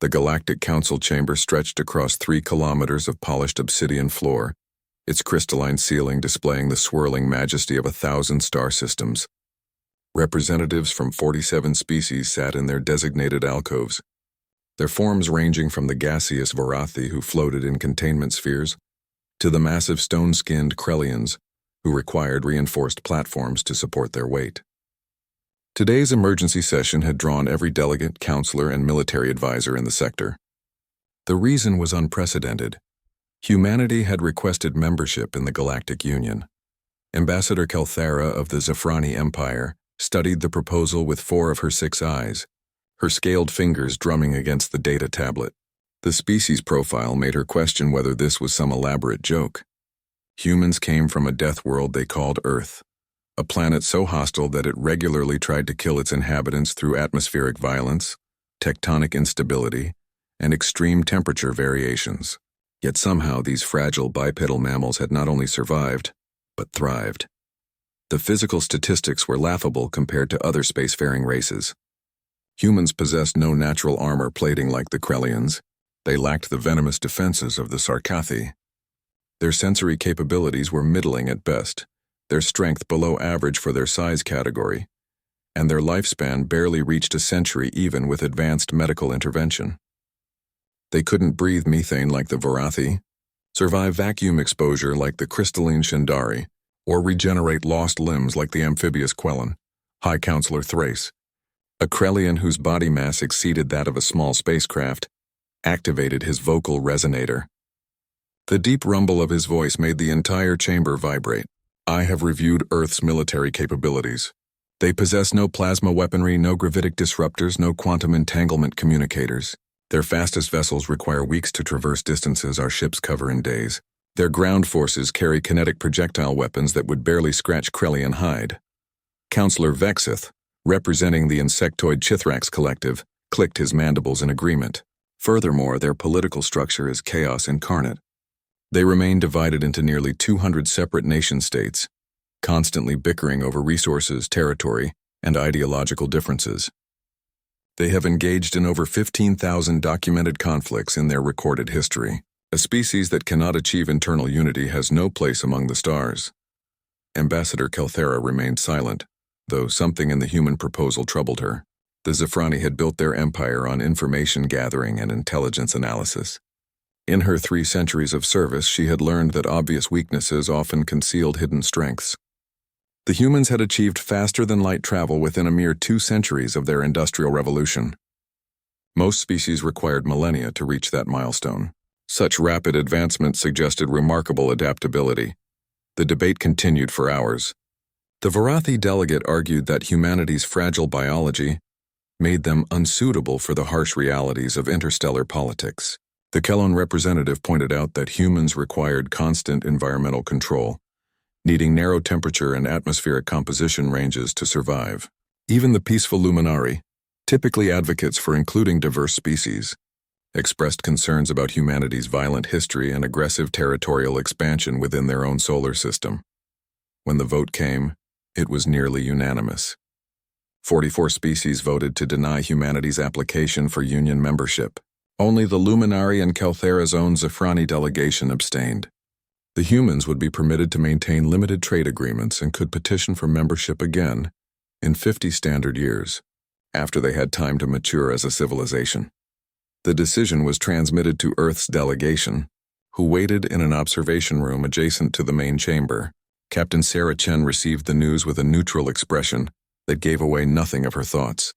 The Galactic Council chamber stretched across 3 kilometers of polished obsidian floor, its crystalline ceiling displaying the swirling majesty of 1,000 star systems. Representatives from 47 species sat in their designated alcoves, their forms ranging from the gaseous Varathi who floated in containment spheres to the massive stone-skinned Krellians who required reinforced platforms to support their weight. Today's emergency session had drawn every delegate, counselor, and military advisor in the sector. The reason was unprecedented. Humanity had requested membership in the Galactic Union. Ambassador Kelthera of the Zafrani Empire studied the proposal with 4 of her 6 eyes, her scaled fingers drumming against the data tablet. The species profile made her question whether this was some elaborate joke. Humans came from a death world they called Earth, a planet so hostile that it regularly tried to kill its inhabitants through atmospheric violence, tectonic instability, and extreme temperature variations. Yet somehow these fragile bipedal mammals had not only survived, but thrived. The physical statistics were laughable compared to other spacefaring races. Humans possessed no natural armor plating like the Krellians. They lacked the venomous defenses of the Sarkathi. Their sensory capabilities were middling at best, their strength below average for their size category, and their lifespan barely reached a century even with advanced medical intervention. They couldn't breathe methane like the Varathi, survive vacuum exposure like the crystalline Shandari, or regenerate lost limbs like the amphibious Quellan, High Counselor Thrace, a Krellian whose body mass exceeded that of a small spacecraft, activated his vocal resonator. The deep rumble of his voice made the entire chamber vibrate. I have reviewed Earth's military capabilities. They possess no plasma weaponry, no gravitic disruptors, no quantum entanglement communicators. Their fastest vessels require weeks to traverse distances our ships cover in days. Their ground forces carry kinetic projectile weapons that would barely scratch Krellian hide. Counselor Vexith, representing the insectoid Chithrax collective, clicked his mandibles in agreement. Furthermore, their political structure is chaos incarnate. They remain divided into nearly 200 separate nation-states, constantly bickering over resources, territory, and ideological differences. They have engaged in over 15,000 documented conflicts in their recorded history. A species that cannot achieve internal unity has no place among the stars. Ambassador Kelthera remained silent, though something in the human proposal troubled her. The Zafrani had built their empire on information gathering and intelligence analysis. In her 3 centuries of service, she had learned that obvious weaknesses often concealed hidden strengths. The humans had achieved faster-than-light travel within a mere 2 centuries of their industrial revolution. Most species required millennia to reach that milestone. Such rapid advancement suggested remarkable adaptability. The debate continued for hours. The Varathi delegate argued that humanity's fragile biology made them unsuitable for the harsh realities of interstellar politics. The Kellon representative pointed out that humans required constant environmental control, needing narrow temperature and atmospheric composition ranges to survive. Even the peaceful Luminari, typically advocates for including diverse species, expressed concerns about humanity's violent history and aggressive territorial expansion within their own solar system. When the vote came, it was nearly unanimous. 44 species voted to deny humanity's application for Union membership. Only the Luminari and Kelthera's own Zafrani delegation abstained. The humans would be permitted to maintain limited trade agreements and could petition for membership again in 50 standard years, after they had time to mature as a civilization. The decision was transmitted to Earth's delegation, who waited in an observation room adjacent to the main chamber. Captain Sarah Chen received the news with a neutral expression that gave away nothing of her thoughts.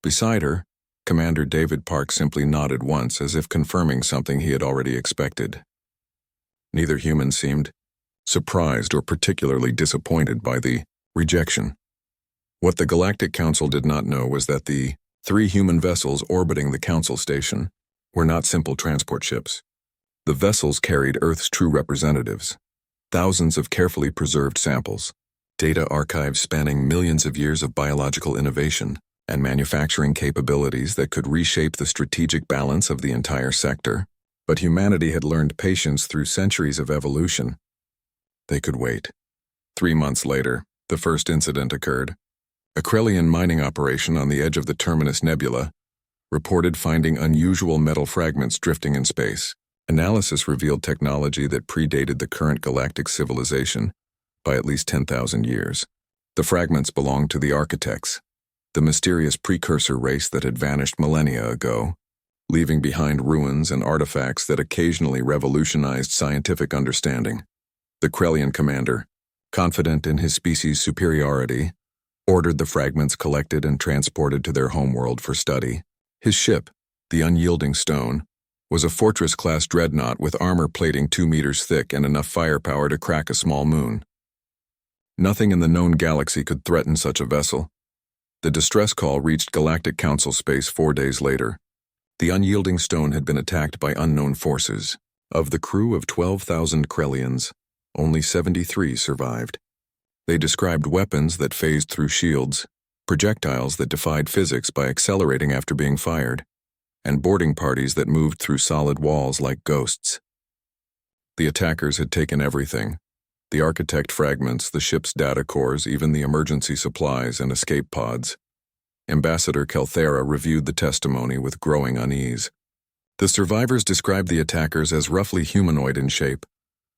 Beside her, Commander David Park simply nodded once as if confirming something he had already expected. Neither human seemed surprised or particularly disappointed by the rejection. What the Galactic Council did not know was that the 3 human vessels orbiting the Council station were not simple transport ships. The vessels carried Earth's true representatives, thousands of carefully preserved samples, data archives spanning millions of years of biological innovation, and manufacturing capabilities that could reshape the strategic balance of the entire sector. But humanity had learned patience through centuries of evolution. They could wait. 3 months later, the first incident occurred. A Krellian mining operation on the edge of the Terminus Nebula, reported finding unusual metal fragments drifting in space. Analysis revealed technology that predated the current galactic civilization by at least 10,000 years. The fragments belonged to the architects, the mysterious precursor race that had vanished millennia ago, leaving behind ruins and artifacts that occasionally revolutionized scientific understanding. The Krellian commander, confident in his species' superiority, ordered the fragments collected and transported to their homeworld for study. His ship, the Unyielding Stone, was a fortress-class dreadnought with armor plating 2 meters thick and enough firepower to crack a small moon. Nothing in the known galaxy could threaten such a vessel. The distress call reached Galactic Council space 4 days later. The Unyielding Stone had been attacked by unknown forces. Of the crew of 12,000 Krellians, only 73 survived. They described weapons that phased through shields, projectiles that defied physics by accelerating after being fired, and boarding parties that moved through solid walls like ghosts. The attackers had taken everything: the architect fragments, the ship's data cores, even the emergency supplies and escape pods. Ambassador Kelthera reviewed the testimony with growing unease. The survivors described the attackers as roughly humanoid in shape,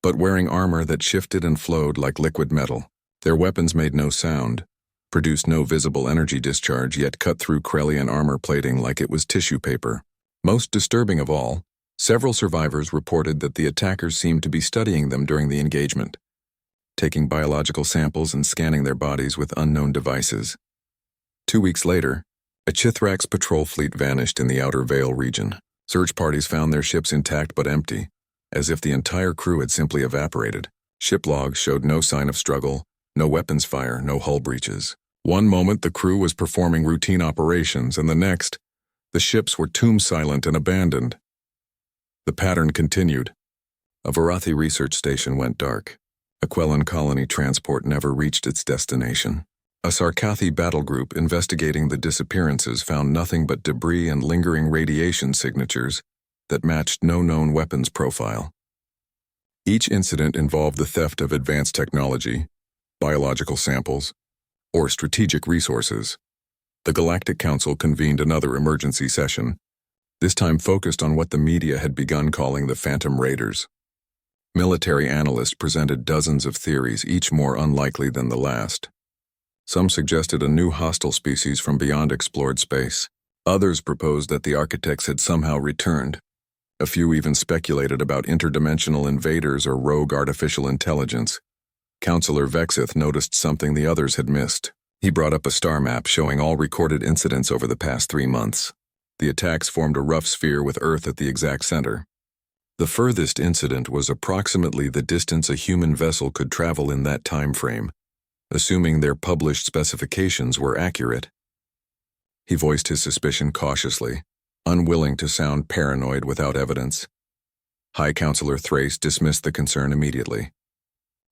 but wearing armor that shifted and flowed like liquid metal. Their weapons made no sound, produced no visible energy discharge, yet cut through Krellian armor plating like it was tissue paper. Most disturbing of all, several survivors reported that the attackers seemed to be studying them during the engagement, taking biological samples and scanning their bodies with unknown devices. 2 weeks later, a Chithrax patrol fleet vanished in the Outer Veil region. Search parties found their ships intact but empty, as if the entire crew had simply evaporated. Ship logs showed no sign of struggle, no weapons fire, no hull breaches. One moment the crew was performing routine operations, and the next, the ships were tomb-silent and abandoned. The pattern continued. A Varathi research station went dark. A Quellan colony transport never reached its destination. A Sarkathi battle group investigating the disappearances found nothing but debris and lingering radiation signatures that matched no known weapons profile. Each incident involved the theft of advanced technology, biological samples, or strategic resources. The Galactic Council convened another emergency session, this time focused on what the media had begun calling the Phantom Raiders. Military analysts presented dozens of theories, each more unlikely than the last. Some suggested a new hostile species from beyond explored space. Others proposed that the architects had somehow returned. A few even speculated about interdimensional invaders or rogue artificial intelligence. Counselor Vexith noticed something the others had missed. He brought up a star map showing all recorded incidents over the past 3 months. The attacks formed a rough sphere with Earth at the exact center. The furthest incident was approximately the distance a human vessel could travel in that time frame, assuming their published specifications were accurate. He voiced his suspicion cautiously, unwilling to sound paranoid without evidence. High Counselor Thrace dismissed the concern immediately.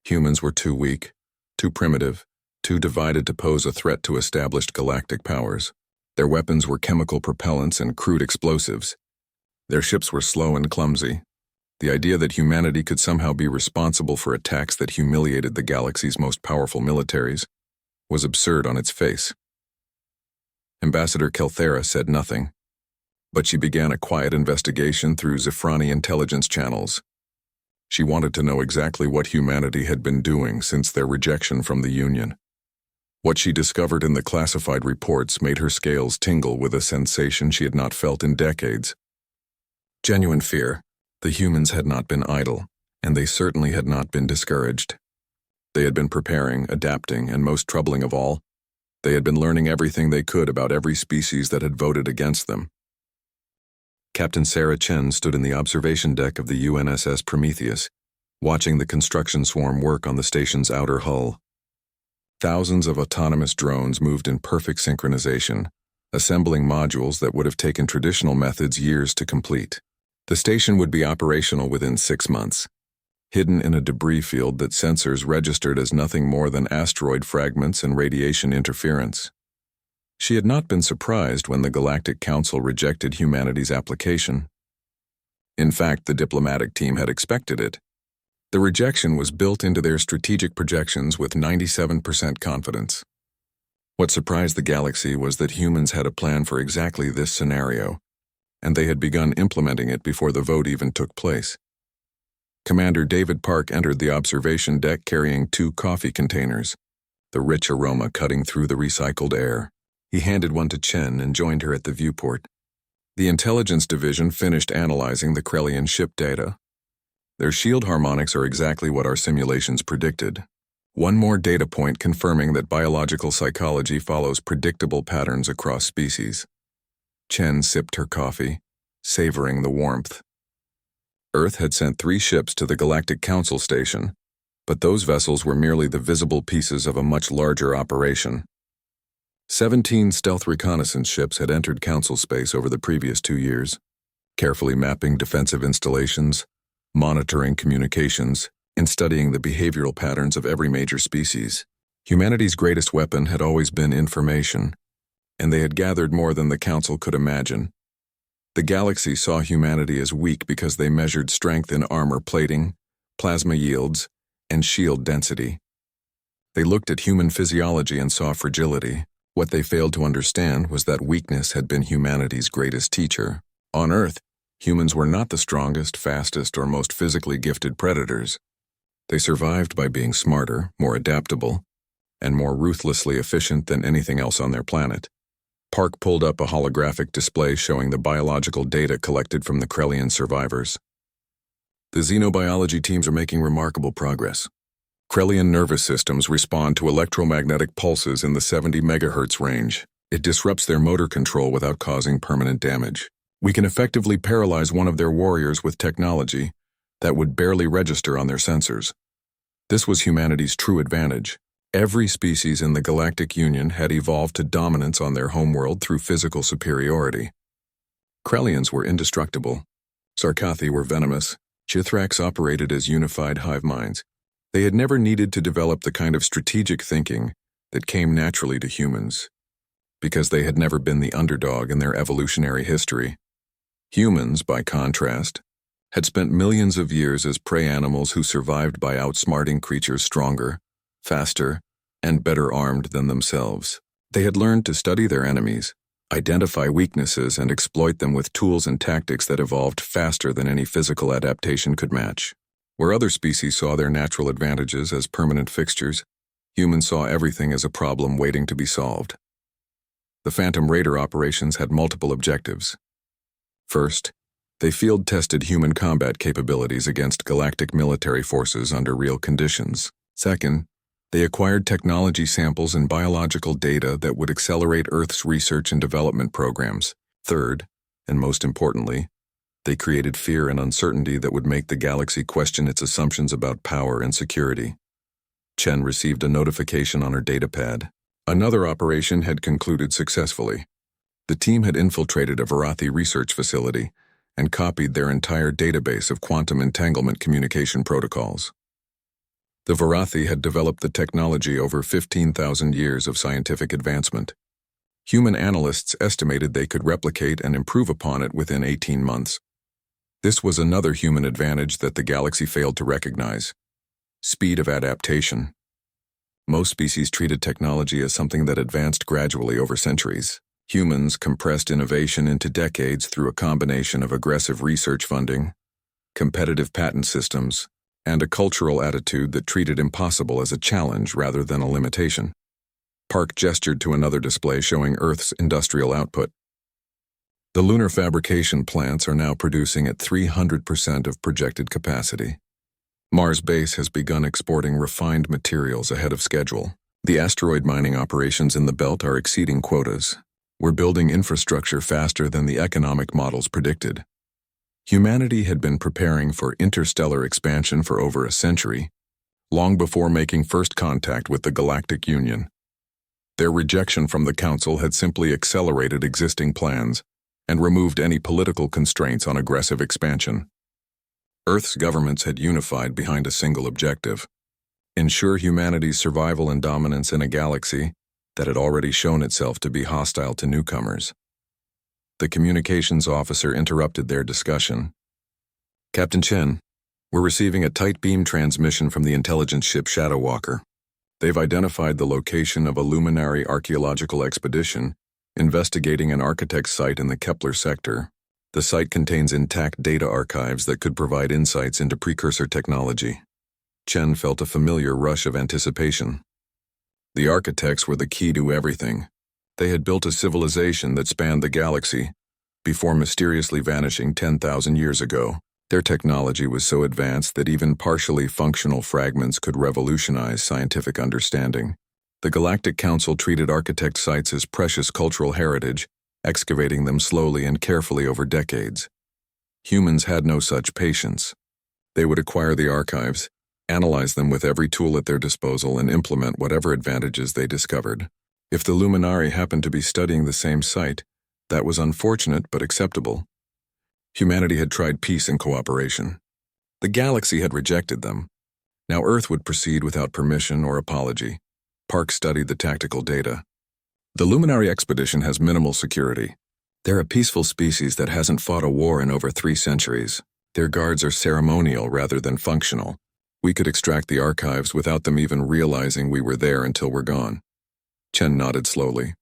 Humans were too weak, too primitive, too divided to pose a threat to established galactic powers. Their weapons were chemical propellants and crude explosives. Their ships were slow and clumsy. The idea that humanity could somehow be responsible for attacks that humiliated the galaxy's most powerful militaries was absurd on its face. Ambassador Kelthera said nothing, but she began a quiet investigation through Zephrani intelligence channels. She wanted to know exactly what humanity had been doing since their rejection from the Union. What she discovered in the classified reports made her scales tingle with a sensation she had not felt in decades. Genuine fear. The humans had not been idle, and they certainly had not been discouraged. They had been preparing, adapting, and most troubling of all, they had been learning everything they could about every species that had voted against them. Captain Sarah Chen stood in the observation deck of the UNSS Prometheus, watching the construction swarm work on the station's outer hull. Thousands of autonomous drones moved in perfect synchronization, assembling modules that would have taken traditional methods years to complete. The station would be operational within 6 months, hidden in a debris field that sensors registered as nothing more than asteroid fragments and radiation interference. She had not been surprised when the Galactic Council rejected humanity's application. In fact, the diplomatic team had expected it. The rejection was built into their strategic projections with 97% confidence. What surprised the galaxy was that humans had a plan for exactly this scenario, and they had begun implementing it before the vote even took place. Commander David Park entered the observation deck carrying 2 coffee containers, the rich aroma cutting through the recycled air. He handed one to Chen and joined her at the viewport. The intelligence division finished analyzing the Krellian ship data. Their shield harmonics are exactly what our simulations predicted. One more data point confirming that biological psychology follows predictable patterns across species. Chen sipped her coffee, savoring the warmth. Earth had sent 3 ships to the Galactic Council Station, but those vessels were merely the visible pieces of a much larger operation. 17 stealth reconnaissance ships had entered Council space over the previous 2 years, carefully mapping defensive installations, monitoring communications, and studying the behavioral patterns of every major species. Humanity's greatest weapon had always been information, and they had gathered more than the Council could imagine. The galaxy saw humanity as weak because they measured strength in armor plating, plasma yields, and shield density. They looked at human physiology and saw fragility. What they failed to understand was that weakness had been humanity's greatest teacher. On Earth, humans were not the strongest, fastest, or most physically gifted predators. They survived by being smarter, more adaptable, and more ruthlessly efficient than anything else on their planet. Park pulled up a holographic display showing the biological data collected from the Krellian survivors. The xenobiology teams are making remarkable progress. Krellian nervous systems respond to electromagnetic pulses in the 70 MHz range. It disrupts their motor control without causing permanent damage. We can effectively paralyze one of their warriors with technology that would barely register on their sensors. This was humanity's true advantage. Every species in the Galactic Union had evolved to dominance on their homeworld through physical superiority. Krellians were indestructible. Sarkathi were venomous. Chithrax operated as unified hive minds. They had never needed to develop the kind of strategic thinking that came naturally to humans, because they had never been the underdog in their evolutionary history. Humans, by contrast, had spent millions of years as prey animals who survived by outsmarting creatures stronger, faster, and better armed than themselves. They had learned to study their enemies, identify weaknesses, and exploit them with tools and tactics that evolved faster than any physical adaptation could match. Where other species saw their natural advantages as permanent fixtures, humans saw everything as a problem waiting to be solved. The Phantom Raider operations had multiple objectives. First, they field-tested human combat capabilities against galactic military forces under real conditions. Second, they acquired technology samples and biological data that would accelerate Earth's research and development programs. Third, and most importantly, they created fear and uncertainty that would make the galaxy question its assumptions about power and security. Chen received a notification on her datapad. Another operation had concluded successfully. The team had infiltrated a Varathi research facility and copied their entire database of quantum entanglement communication protocols. The Varathi had developed the technology over 15,000 years of scientific advancement. Human analysts estimated they could replicate and improve upon it within 18 months. This was another human advantage that the galaxy failed to recognize: speed of adaptation. Most species treated technology as something that advanced gradually over centuries. Humans compressed innovation into decades through a combination of aggressive research funding, competitive patent systems, and a cultural attitude that treated impossible as a challenge rather than a limitation. Park gestured to another display showing Earth's industrial output. The lunar fabrication plants are now producing at 300% of projected capacity. Mars Base has begun exporting refined materials ahead of schedule. The asteroid mining operations in the belt are exceeding quotas. We're building infrastructure faster than the economic models predicted. Humanity had been preparing for interstellar expansion for over a century, long before making first contact with the Galactic Union. Their rejection from the Council had simply accelerated existing plans and removed any political constraints on aggressive expansion. Earth's governments had unified behind a single objective: ensure humanity's survival and dominance in a galaxy that had already shown itself to be hostile to newcomers. The communications officer interrupted their discussion. "Captain Chen, we're receiving a tight beam transmission from the intelligence ship Shadow Walker. They've identified the location of a luminary archaeological expedition investigating an architect's site in the Kepler sector. The site contains intact data archives that could provide insights into precursor technology. Chen felt a familiar rush of anticipation. The architects were the key to everything. They had built a civilization that spanned the galaxy before mysteriously vanishing 10,000 years ago. Their technology was so advanced that even partially functional fragments could revolutionize scientific understanding. The Galactic Council treated architect sites as precious cultural heritage, excavating them slowly and carefully over decades. Humans had no such patience. They would acquire the archives, analyze them with every tool at their disposal, and implement whatever advantages they discovered. If the Luminari happened to be studying the same site, that was unfortunate but acceptable. Humanity had tried peace and cooperation. The galaxy had rejected them. Now Earth would proceed without permission or apology. Park studied the tactical data. The Luminary expedition has minimal security. They're a peaceful species that hasn't fought a war in over 3 centuries. Their guards are ceremonial rather than functional. We could extract the archives without them even realizing we were there until we're gone. Chen nodded slowly.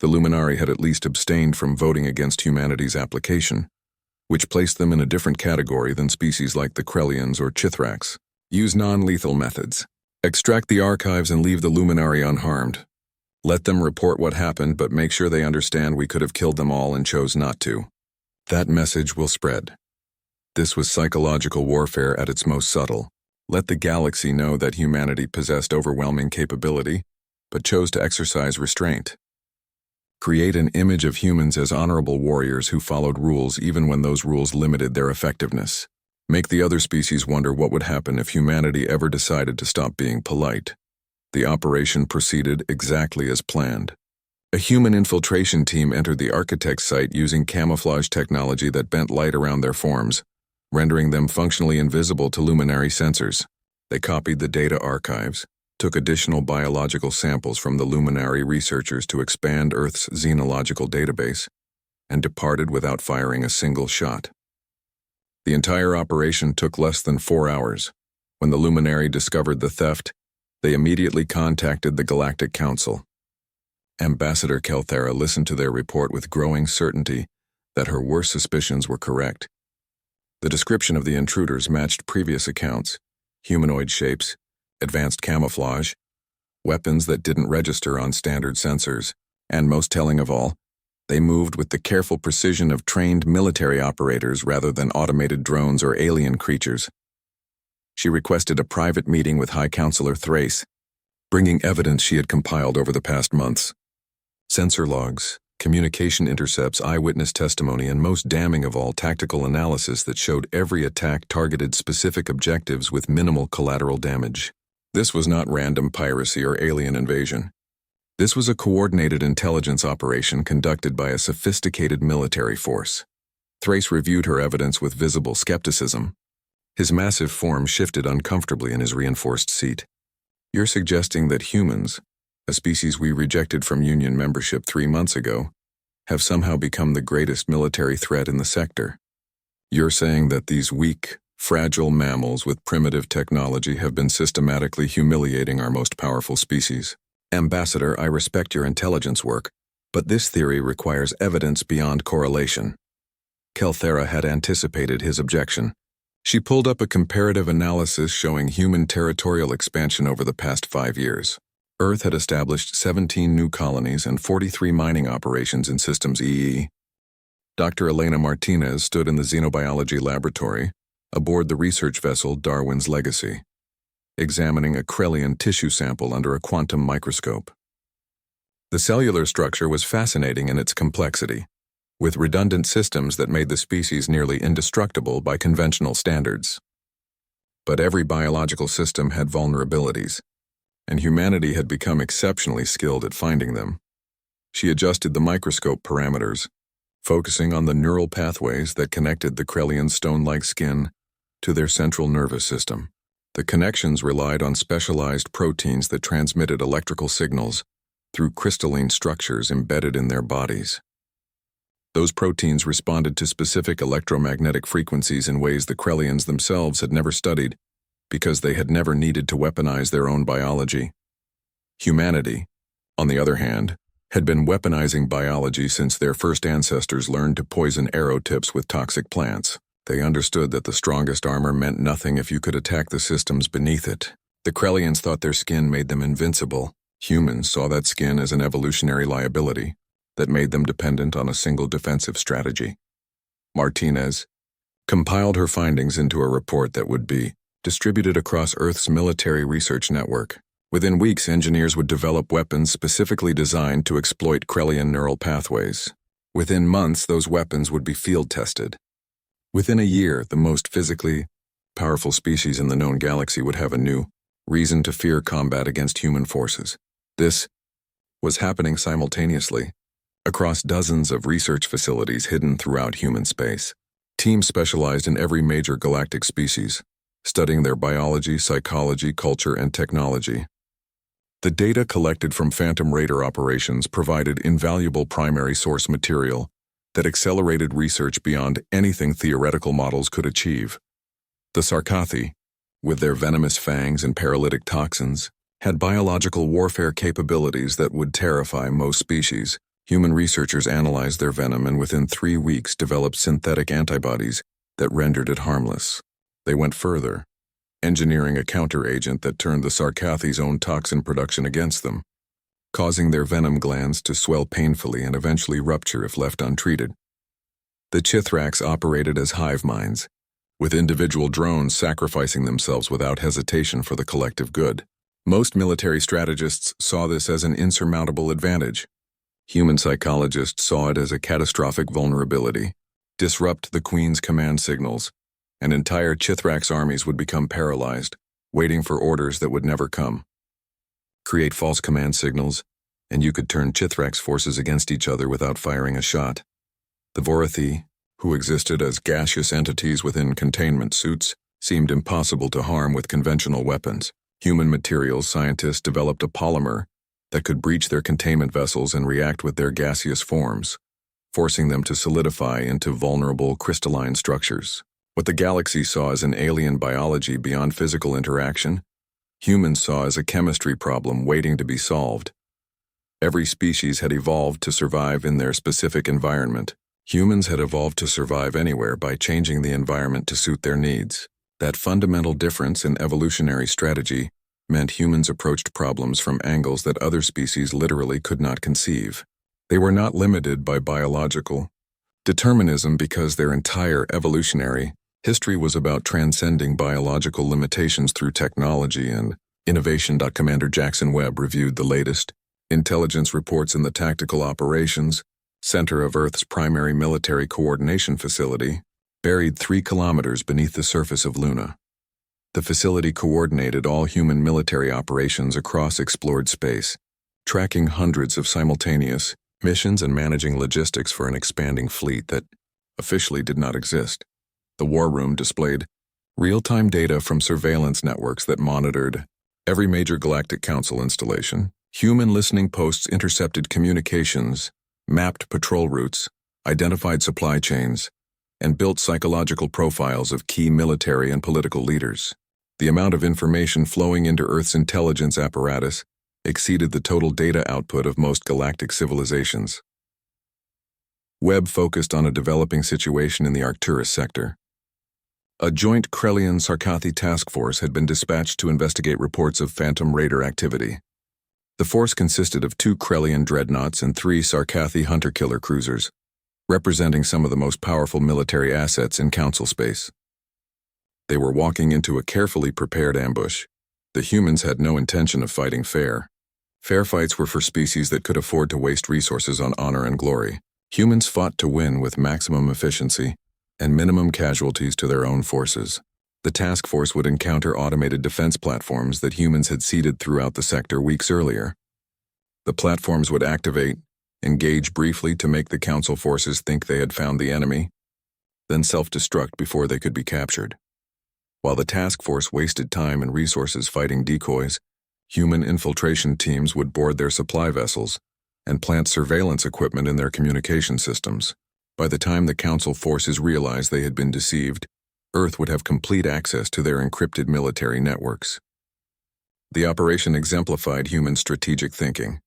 The Luminari had at least abstained from voting against humanity's application, which placed them in a different category than species like the Krellians or Chithrax. Use non-lethal methods. Extract the archives and leave the Luminari unharmed. Let them report what happened, but make sure they understand we could have killed them all and chose not to. That message will spread. This was psychological warfare at its most subtle. Let the galaxy know that humanity possessed overwhelming capability, but chose to exercise restraint. Create an image of humans as honorable warriors who followed rules even when those rules limited their effectiveness. Make the other species wonder what would happen if humanity ever decided to stop being polite. The operation proceeded exactly as planned. A human infiltration team entered the architect's site using camouflage technology that bent light around their forms, rendering them functionally invisible to luminary sensors. They copied the data archives, took additional biological samples from the luminary researchers to expand Earth's xenological database, and departed without firing a single shot. The entire operation took less than 4 hours. When the luminary discovered the theft, they immediately contacted the Galactic Council. Ambassador Kelthera listened to their report with growing certainty that her worst suspicions were correct. The description of the intruders matched previous accounts: humanoid shapes, advanced camouflage, weapons that didn't register on standard sensors, and most telling of all, they moved with the careful precision of trained military operators rather than automated drones or alien creatures. She requested a private meeting with High Counselor Thrace, bringing evidence she had compiled over the past months. Sensor logs, communication intercepts, eyewitness testimony, and most damning of all, tactical analysis that showed every attack targeted specific objectives with minimal collateral damage. This was not random piracy or alien invasion. This was a coordinated intelligence operation conducted by a sophisticated military force. Thrace reviewed her evidence with visible skepticism. His massive form shifted uncomfortably in his reinforced seat. You're suggesting that humans, a species we rejected from Union membership 3 months ago, have somehow become the greatest military threat in the sector. You're saying that these weak, fragile mammals with primitive technology have been systematically humiliating our most powerful species. Ambassador, I respect your intelligence work, but this theory requires evidence beyond correlation. Kelthera had anticipated his objection. She pulled up a comparative analysis showing human territorial expansion over the past 5 years. Earth had established 17 new colonies and 43 mining operations in Systems EE. Dr. Elena Martinez stood in the xenobiology laboratory, aboard the research vessel Darwin's Legacy, examining a Krellian tissue sample under a quantum microscope. The cellular structure was fascinating in its complexity, with redundant systems that made the species nearly indestructible by conventional standards. But every biological system had vulnerabilities, and humanity had become exceptionally skilled at finding them. She adjusted the microscope parameters, focusing on the neural pathways that connected the Krellian stone-like skin to their central nervous system. The connections relied on specialized proteins that transmitted electrical signals through crystalline structures embedded in their bodies. Those proteins responded to specific electromagnetic frequencies in ways the Krellians themselves had never studied, because they had never needed to weaponize their own biology. Humanity, on the other hand, had been weaponizing biology since their first ancestors learned to poison arrow tips with toxic plants. They understood that the strongest armor meant nothing if you could attack the systems beneath it. The Krellians thought their skin made them invincible. Humans saw that skin as an evolutionary liability that made them dependent on a single defensive strategy. Martinez compiled her findings into a report that would be distributed across Earth's military research network. Within weeks, engineers would develop weapons specifically designed to exploit Krellian neural pathways. Within months, those weapons would be field-tested. Within a year, the most physically powerful species in the known galaxy would have a new reason to fear combat against human forces. This was happening simultaneously across dozens of research facilities hidden throughout human space. Teams specialized in every major galactic species, studying their biology, psychology, culture, and technology. The data collected from Phantom Raider operations provided invaluable primary source material that accelerated research beyond anything theoretical models could achieve. The Sarkathi, with their venomous fangs and paralytic toxins, had biological warfare capabilities that would terrify most species. Human researchers analyzed their venom and within 3 weeks developed synthetic antibodies that rendered it harmless. They went further, engineering a counter-agent that turned the Sarkathi's own toxin production against them, causing their venom glands to swell painfully and eventually rupture if left untreated. The Chithrax operated as hive minds, with individual drones sacrificing themselves without hesitation for the collective good. Most military strategists saw this as an insurmountable advantage. Human psychologists saw it as a catastrophic vulnerability. Disrupt the Queen's command signals, and entire Chithrax armies would become paralyzed, waiting for orders that would never come. Create false command signals, and you could turn Chithrax forces against each other without firing a shot. The Vorathi, who existed as gaseous entities within containment suits, seemed impossible to harm with conventional weapons. Human materials scientists developed a polymer that could breach their containment vessels and react with their gaseous forms, forcing them to solidify into vulnerable crystalline structures. What the galaxy saw as an alien biology beyond physical interaction, humans saw as a chemistry problem waiting to be solved. Every species had evolved to survive in their specific environment. Humans had evolved to survive anywhere by changing the environment to suit their needs. That fundamental difference in evolutionary strategy meant humans approached problems from angles that other species literally could not conceive. They were not limited by biological determinism because their entire evolutionary history was about transcending biological limitations through technology and innovation. Commander Jackson Webb reviewed the latest intelligence reports in the Tactical Operations Center of Earth's primary military coordination facility, buried 3 kilometers beneath the surface of Luna. The facility coordinated all human military operations across explored space, tracking hundreds of simultaneous missions and managing logistics for an expanding fleet that officially did not exist. The War Room displayed real-time data from surveillance networks that monitored every major Galactic Council installation. Human listening posts intercepted communications, mapped patrol routes, identified supply chains, and built psychological profiles of key military and political leaders. The amount of information flowing into Earth's intelligence apparatus exceeded the total data output of most galactic civilizations. Webb focused on a developing situation in the Arcturus sector. A joint Krellian-Sarkathi task force had been dispatched to investigate reports of Phantom Raider activity. The force consisted of 2 Krellian dreadnoughts and 3 Sarkathi hunter-killer cruisers, representing some of the most powerful military assets in Council space. They were walking into a carefully prepared ambush. The humans had no intention of fighting fair. Fair fights were for species that could afford to waste resources on honor and glory. Humans fought to win with maximum efficiency and minimum casualties to their own forces. The task force would encounter automated defense platforms that humans had seeded throughout the sector weeks earlier. The platforms would activate, engage briefly to make the Council forces think they had found the enemy, then self-destruct before they could be captured. While the task force wasted time and resources fighting decoys, human infiltration teams would board their supply vessels and plant surveillance equipment in their communication systems. By the time the Council forces realized they had been deceived, Earth would have complete access to their encrypted military networks. The operation exemplified human strategic thinking.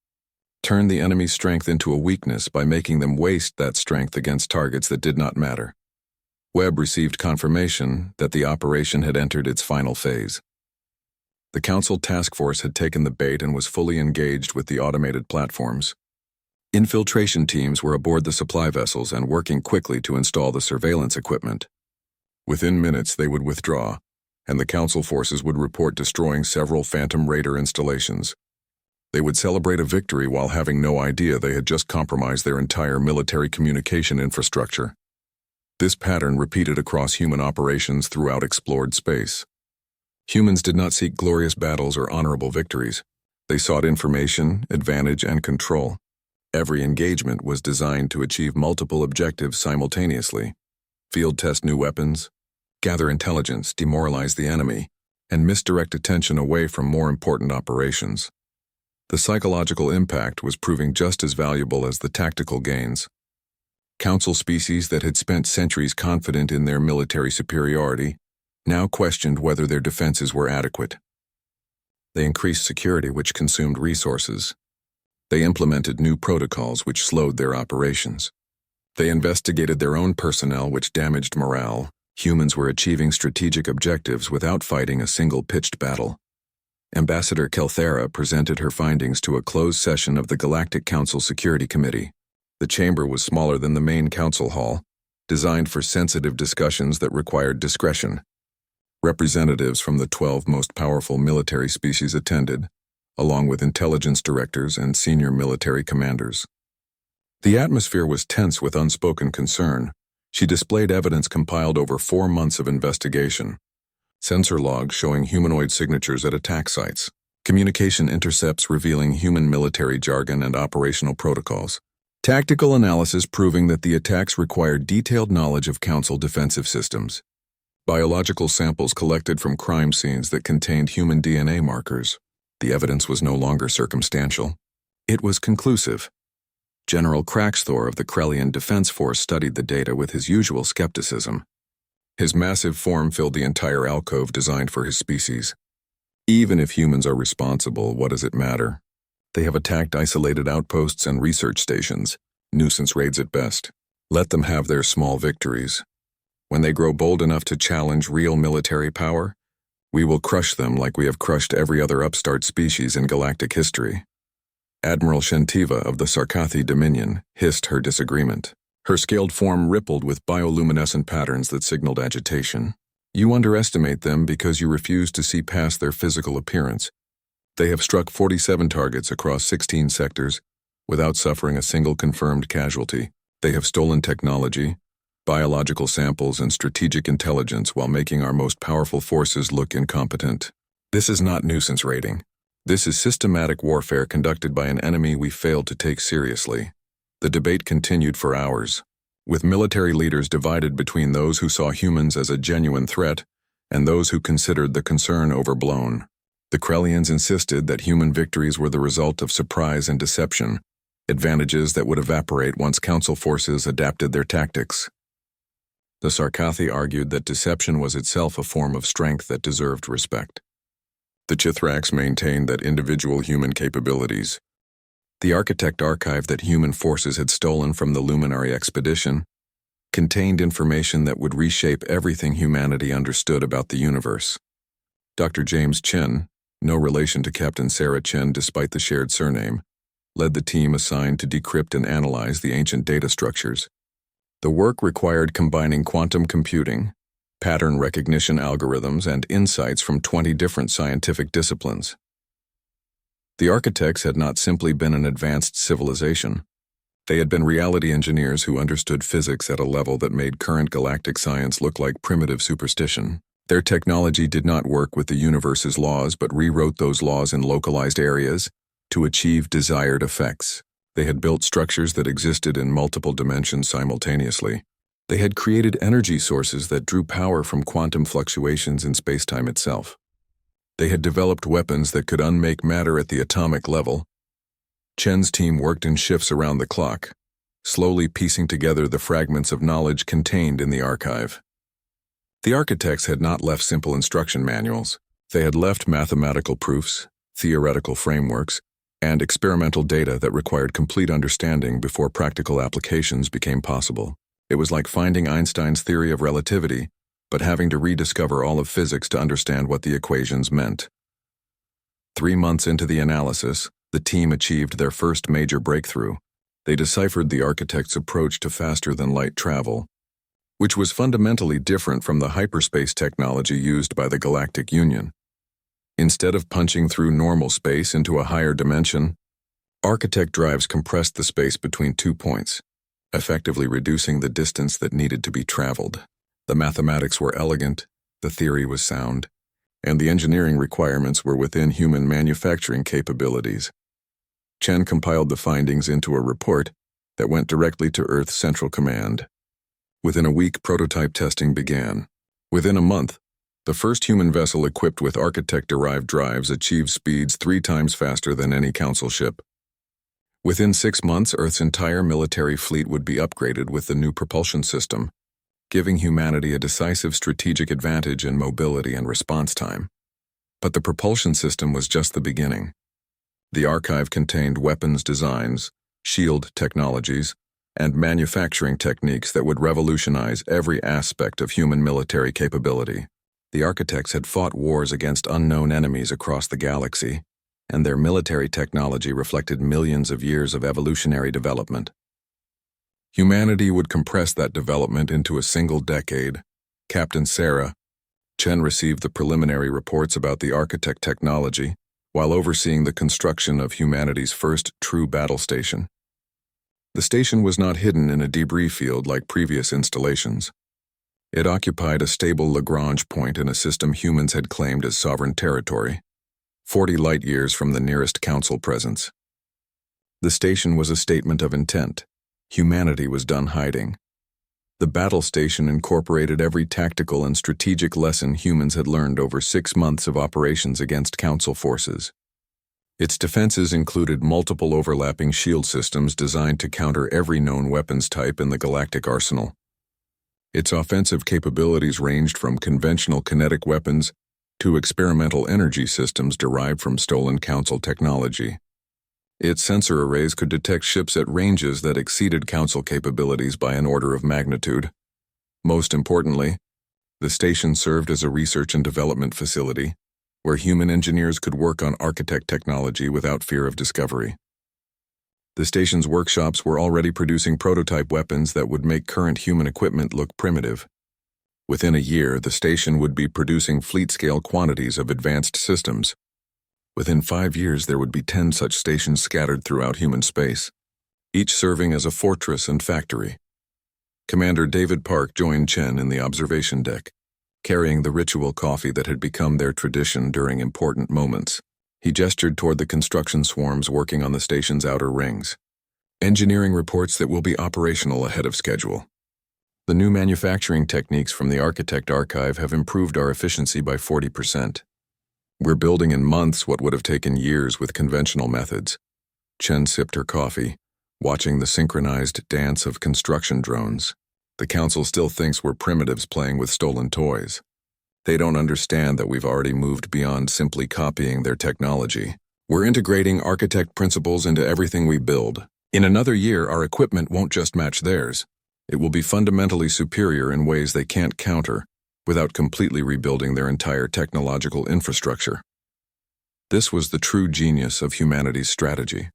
Turn the enemy's strength into a weakness by making them waste that strength against targets that did not matter. Webb received confirmation that the operation had entered its final phase. The Council task force had taken the bait and was fully engaged with the automated platforms. Infiltration teams were aboard the supply vessels and working quickly to install the surveillance equipment. Within minutes, they would withdraw, and the Council forces would report destroying several Phantom Raider installations. They would celebrate a victory while having no idea they had just compromised their entire military communication infrastructure. This pattern repeated across human operations throughout explored space. Humans did not seek glorious battles or honorable victories. They sought information, advantage, and control. Every engagement was designed to achieve multiple objectives simultaneously: field test new weapons, gather intelligence, demoralize the enemy, and misdirect attention away from more important operations. The psychological impact was proving just as valuable as the tactical gains. Council species that had spent centuries confident in their military superiority now questioned whether their defenses were adequate. They increased security, which consumed resources. They implemented new protocols, which slowed their operations. They investigated their own personnel, which damaged morale. Humans were achieving strategic objectives without fighting a single pitched battle. Ambassador Kelthera presented her findings to a closed session of the Galactic Council Security Committee. The chamber was smaller than the main council hall, designed for sensitive discussions that required discretion. Representatives from the 12 most powerful military species attended, along with intelligence directors and senior military commanders. The atmosphere was tense with unspoken concern. She displayed evidence compiled over 4 months of investigation. Sensor logs showing humanoid signatures at attack sites, communication intercepts revealing human military jargon and operational protocols, tactical analysis proving that the attacks required detailed knowledge of Council defensive systems, biological samples collected from crime scenes that contained human DNA markers. The evidence was no longer circumstantial. It was conclusive. General Kraxthor of the Krellian Defense Force studied the data with his usual skepticism. His massive form filled the entire alcove designed for his species. Even if humans are responsible, what does it matter? They have attacked isolated outposts and research stations, nuisance raids at best. Let them have their small victories. When they grow bold enough to challenge real military power, we will crush them like we have crushed every other upstart species in galactic history. Admiral Shentiva of the Sarkathi Dominion hissed her disagreement. Her scaled form rippled with bioluminescent patterns that signaled agitation. You underestimate them because you refuse to see past their physical appearance. They have struck 47 targets across 16 sectors without suffering a single confirmed casualty. They have stolen technology, biological samples, and strategic intelligence while making our most powerful forces look incompetent. This is not nuisance raiding. This is systematic warfare conducted by an enemy we failed to take seriously. The debate continued for hours, with military leaders divided between those who saw humans as a genuine threat and those who considered the concern overblown. The Krellians insisted that human victories were the result of surprise and deception, advantages that would evaporate once Council forces adapted their tactics. The Sarkathi argued that deception was itself a form of strength that deserved respect. The Chithrax maintained that individual human capabilities, the architect archive that human forces had stolen from the Luminary expedition, contained information that would reshape everything humanity understood about the universe. Dr. James Chen, no relation to Captain Sarah Chen despite the shared surname, led the team assigned to decrypt and analyze the ancient data structures. The work required combining quantum computing, pattern recognition algorithms, and insights from 20 different scientific disciplines. The architects had not simply been an advanced civilization. They had been reality engineers who understood physics at a level that made current galactic science look like primitive superstition. Their technology did not work with the universe's laws but rewrote those laws in localized areas to achieve desired effects. They had built structures that existed in multiple dimensions simultaneously. They had created energy sources that drew power from quantum fluctuations in spacetime itself. They had developed weapons that could unmake matter at the atomic level. Chen's team worked in shifts around the clock, slowly piecing together the fragments of knowledge contained in the archive. The architects had not left simple instruction manuals. They had left mathematical proofs, theoretical frameworks, and experimental data that required complete understanding before practical applications became possible. It was like finding Einstein's theory of relativity, but having to rediscover all of physics to understand what the equations meant. 3 months into the analysis, the team achieved their first major breakthrough. They deciphered the architect's approach to faster-than-light travel, which was fundamentally different from the hyperspace technology used by the Galactic Union. Instead of punching through normal space into a higher dimension, architect drives compressed the space between 2 points, effectively reducing the distance that needed to be traveled. The mathematics were elegant, the theory was sound, and the engineering requirements were within human manufacturing capabilities. Chen compiled the findings into a report that went directly to Earth's Central Command. Within a week, prototype testing began. Within a month, the first human vessel equipped with architect-derived drives achieved speeds 3 times faster than any Council ship. Within 6 months, Earth's entire military fleet would be upgraded with the new propulsion system, giving humanity a decisive strategic advantage in mobility and response time. But the propulsion system was just the beginning. The archive contained weapons designs, shield technologies, and manufacturing techniques that would revolutionize every aspect of human military capability. The architects had fought wars against unknown enemies across the galaxy, and their military technology reflected millions of years of evolutionary development. Humanity would compress that development into a single decade. Captain Sarah, Chen received the preliminary reports about the architect technology while overseeing the construction of humanity's first true battle station. The station was not hidden in a debris field like previous installations. It occupied a stable Lagrange point in a system humans had claimed as sovereign territory, 40 light-years from the nearest Council presence. The station was a statement of intent. Humanity was done hiding. The battle station incorporated every tactical and strategic lesson humans had learned over 6 months of operations against Council forces. Its defenses included multiple overlapping shield systems designed to counter every known weapons type in the galactic arsenal. Its offensive capabilities ranged from conventional kinetic weapons to experimental energy systems derived from stolen Council technology. Its sensor arrays could detect ships at ranges that exceeded Council capabilities by an order of magnitude. Most importantly, the station served as a research and development facility, where human engineers could work on architect technology without fear of discovery. The station's workshops were already producing prototype weapons that would make current human equipment look primitive. Within a year, the station would be producing fleet-scale quantities of advanced systems. Within 5 years, there would be 10 such stations scattered throughout human space, each serving as a fortress and factory. Commander David Park joined Chen in the observation deck, carrying the ritual coffee that had become their tradition during important moments. He gestured toward the construction swarms working on the station's outer rings. Engineering reports that we'll be operational ahead of schedule. The new manufacturing techniques from the Architect Archive have improved our efficiency by 40%. We're building in months what would have taken years with conventional methods. Chen sipped her coffee, watching the synchronized dance of construction drones. The Council still thinks we're primitives playing with stolen toys. They don't understand that we've already moved beyond simply copying their technology. We're integrating architect principles into everything we build. In another year, our equipment won't just match theirs. It will be fundamentally superior in ways they can't counter, without completely rebuilding their entire technological infrastructure. This was the true genius of humanity's strategy.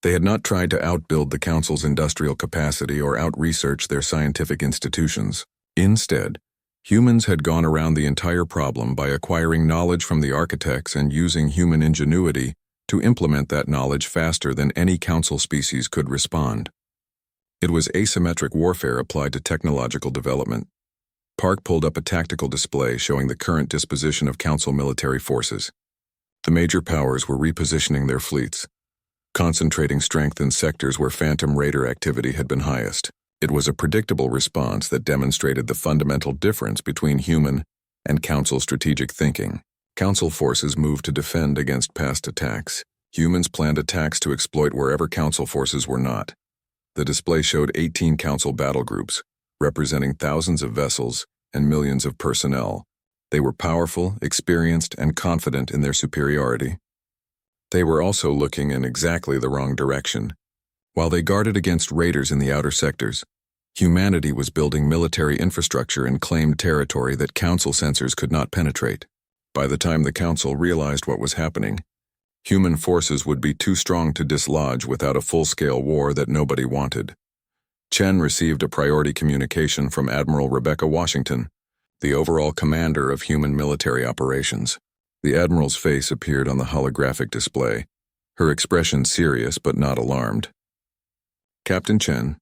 They had not tried to outbuild the Council's industrial capacity or out-research their scientific institutions. Instead, humans had gone around the entire problem by acquiring knowledge from the architects and using human ingenuity to implement that knowledge faster than any Council species could respond. It was asymmetric warfare applied to technological development. Park pulled up a tactical display showing the current disposition of Council military forces. The major powers were repositioning their fleets, concentrating strength in sectors where Phantom Raider activity had been highest. It was a predictable response that demonstrated the fundamental difference between human and Council strategic thinking. Council forces moved to defend against past attacks. Humans planned attacks to exploit wherever Council forces were not. The display showed 18 Council battle groups, representing thousands of vessels, and millions of personnel. They were powerful, experienced, and confident in their superiority. They were also looking in exactly the wrong direction. While they guarded against raiders in the outer sectors, humanity was building military infrastructure in claimed territory that Council sensors could not penetrate. By the time the Council realized what was happening, human forces would be too strong to dislodge without a full-scale war that nobody wanted. Chen received a priority communication from Admiral Rebecca Washington, the overall commander of human military operations. The Admiral's face appeared on the holographic display, her expression serious but not alarmed. Captain Chen,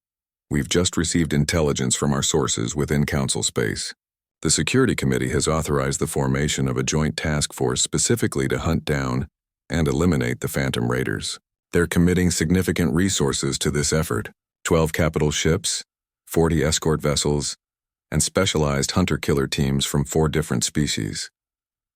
we've just received intelligence from our sources within Council space. The Security Committee has authorized the formation of a joint task force specifically to hunt down and eliminate the Phantom Raiders. They're committing significant resources to this effort: 12 capital ships, 40 escort vessels, and specialized hunter-killer teams from 4 different species.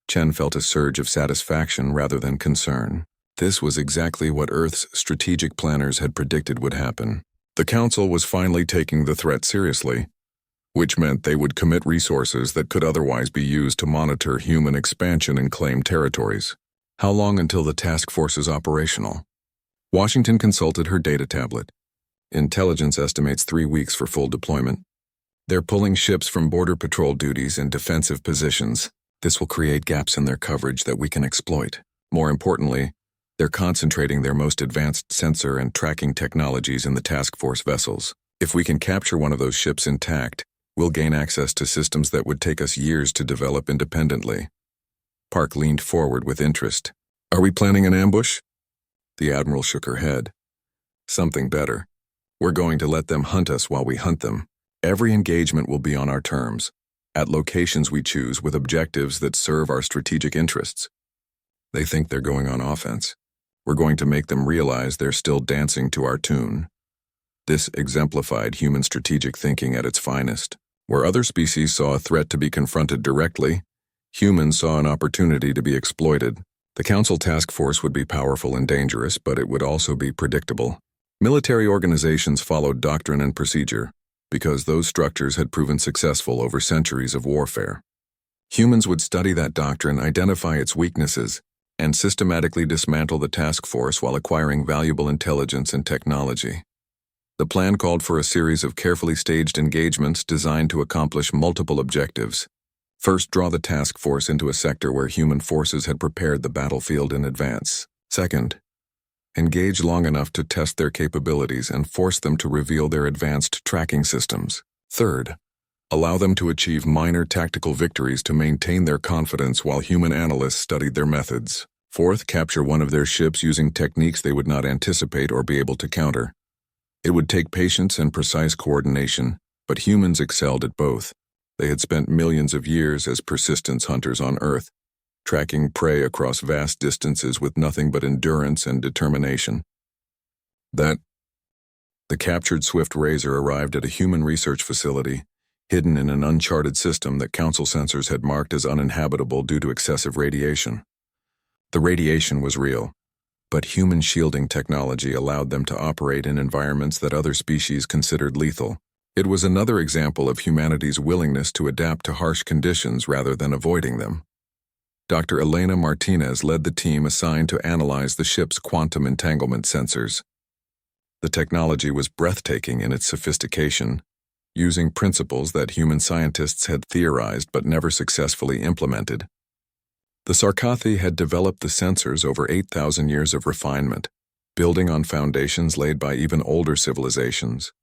Chen felt a surge of satisfaction rather than concern. This was exactly what Earth's strategic planners had predicted would happen. The Council was finally taking the threat seriously, which meant they would commit resources that could otherwise be used to monitor human expansion in claimed territories. How long until the task force is operational? Washington consulted her data tablet. Intelligence estimates 3 weeks for full deployment. They're pulling ships from border patrol duties in defensive positions. This will create gaps in their coverage that we can exploit. More importantly, they're concentrating their most advanced sensor and tracking technologies in the task force vessels. If we can capture one of those ships intact, we'll gain access to systems that would take us years to develop independently. Park leaned forward with interest. Are we planning an ambush? The Admiral shook her head. Something better. We're going to let them hunt us while we hunt them. Every engagement will be on our terms, at locations we choose with objectives that serve our strategic interests. They think they're going on offense. We're going to make them realize they're still dancing to our tune. This exemplified human strategic thinking at its finest. Where other species saw a threat to be confronted directly, humans saw an opportunity to be exploited. The Council task force would be powerful and dangerous, but it would also be predictable. Military organizations followed doctrine and procedure, because those structures had proven successful over centuries of warfare. Humans would study that doctrine, identify its weaknesses, and systematically dismantle the task force while acquiring valuable intelligence and technology. The plan called for a series of carefully staged engagements designed to accomplish multiple objectives. First, draw the task force into a sector where human forces had prepared the battlefield in advance. Second, engage long enough to test their capabilities and force them to reveal their advanced tracking systems. Third, allow them to achieve minor tactical victories to maintain their confidence while human analysts studied their methods. Fourth, capture one of their ships using techniques they would not anticipate or be able to counter. It would take patience and precise coordination, but humans excelled at both. They had spent millions of years as persistence hunters on Earth, tracking prey across vast distances with nothing but endurance and determination. The captured Swift Razor arrived at a human research facility, hidden in an uncharted system that Council sensors had marked as uninhabitable due to excessive radiation. The radiation was real, but human shielding technology allowed them to operate in environments that other species considered lethal. It was another example of humanity's willingness to adapt to harsh conditions rather than avoiding them. Dr. Elena Martinez led the team assigned to analyze the ship's quantum entanglement sensors. The technology was breathtaking in its sophistication, using principles that human scientists had theorized but never successfully implemented. The Sarkathi had developed the sensors over 8,000 years of refinement, building on foundations laid by even older civilizations.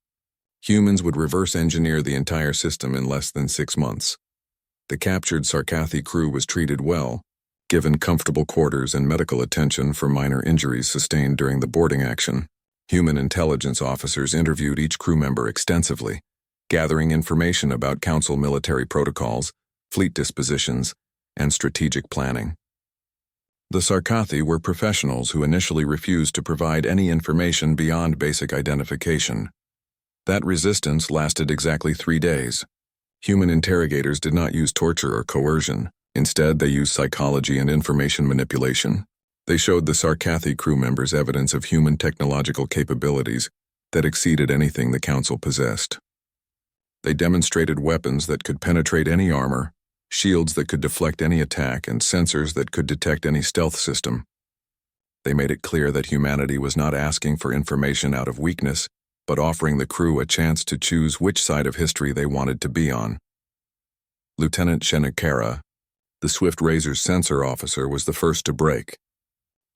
Humans would reverse engineer the entire system in less than 6 months. The captured Sarkathi crew was treated well, given comfortable quarters and medical attention for minor injuries sustained during the boarding action. Human intelligence officers interviewed each crew member extensively, gathering information about Council military protocols, fleet dispositions, and strategic planning. The Sarkathi were professionals who initially refused to provide any information beyond basic identification. That resistance lasted exactly 3 days. Human interrogators did not use torture or coercion. Instead, they used psychology and information manipulation. They showed the Sarkathi crew members evidence of human technological capabilities that exceeded anything the Council possessed. They demonstrated weapons that could penetrate any armor, shields that could deflect any attack, and sensors that could detect any stealth system. They made it clear that humanity was not asking for information out of weakness, but offering the crew a chance to choose which side of history they wanted to be on. Lieutenant Shenikara, the Swift Razor's sensor officer, was the first to break.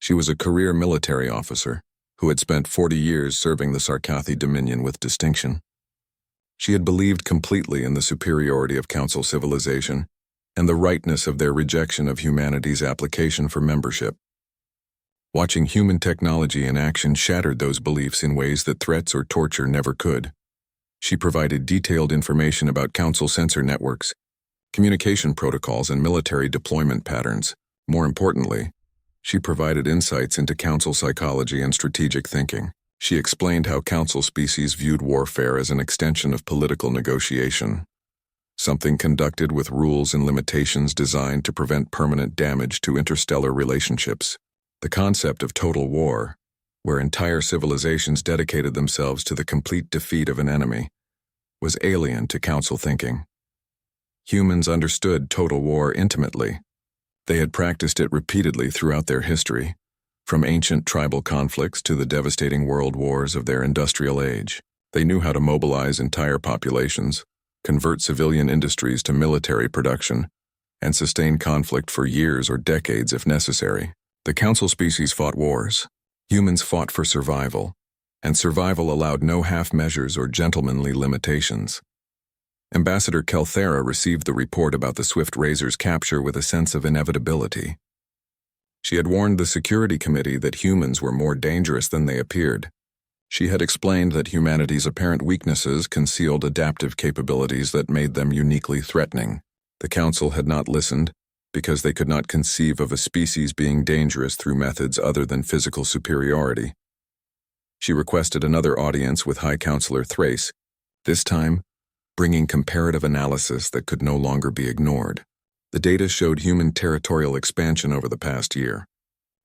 She was a career military officer who had spent 40 years serving the Sarkathi Dominion with distinction. She had believed completely in the superiority of Council civilization and the rightness of their rejection of humanity's application for membership. Watching human technology in action shattered those beliefs in ways that threats or torture never could. She provided detailed information about Council sensor networks, communication protocols, and military deployment patterns. More importantly, she provided insights into Council psychology and strategic thinking. She explained how Council species viewed warfare as an extension of political negotiation, something conducted with rules and limitations designed to prevent permanent damage to interstellar relationships. The concept of total war, where entire civilizations dedicated themselves to the complete defeat of an enemy, was alien to Council thinking. Humans understood total war intimately. They had practiced it repeatedly throughout their history, from ancient tribal conflicts to the devastating world wars of their industrial age. They knew how to mobilize entire populations, convert civilian industries to military production, and sustain conflict for years or decades if necessary. The Council species fought wars. Humans fought for survival, and survival allowed no half measures or gentlemanly limitations. Ambassador Kelthera received the report about the Swift Razor's capture with a sense of inevitability. She had warned the Security Committee that humans were more dangerous than they appeared. She had explained that humanity's apparent weaknesses concealed adaptive capabilities that made them uniquely threatening. The Council had not listened because they could not conceive of a species being dangerous through methods other than physical superiority. She requested another audience with High Counselor Thrace, this time bringing comparative analysis that could no longer be ignored. The data showed human territorial expansion over the past year.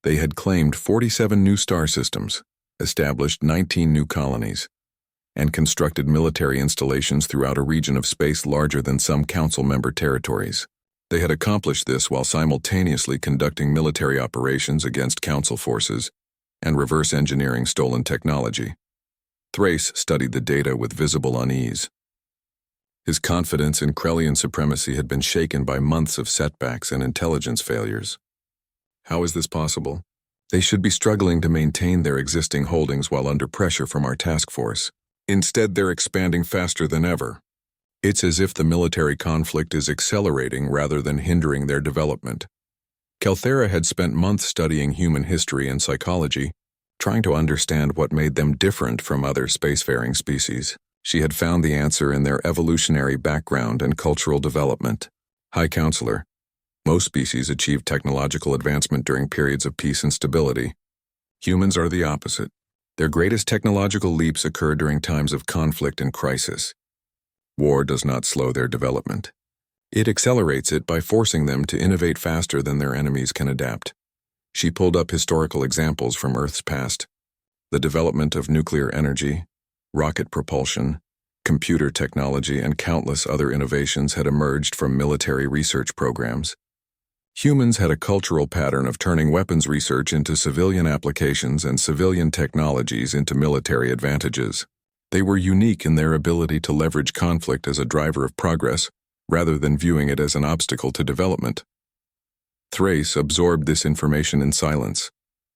They had claimed 47 new star systems, established 19 new colonies, and constructed military installations throughout a region of space larger than some Council member territories. They had accomplished this while simultaneously conducting military operations against Council forces and reverse engineering stolen technology. Thrace studied the data with visible unease. His confidence in Krellian supremacy had been shaken by months of setbacks and intelligence failures. How is this possible? They should be struggling to maintain their existing holdings while under pressure from our task force. Instead, they're expanding faster than ever. It's as if the military conflict is accelerating rather than hindering their development. Kelthera had spent months studying human history and psychology, trying to understand what made them different from other spacefaring species. She had found the answer in their evolutionary background and cultural development. High Counselor, most species achieve technological advancement during periods of peace and stability. Humans are the opposite. Their greatest technological leaps occur during times of conflict and crisis. War does not slow their development. It accelerates it by forcing them to innovate faster than their enemies can adapt. She pulled up historical examples from Earth's past. The development of nuclear energy, rocket propulsion, computer technology, and countless other innovations had emerged from military research programs. Humans had a cultural pattern of turning weapons research into civilian applications and civilian technologies into military advantages. They were unique in their ability to leverage conflict as a driver of progress, rather than viewing it as an obstacle to development. Thrace absorbed this information in silence,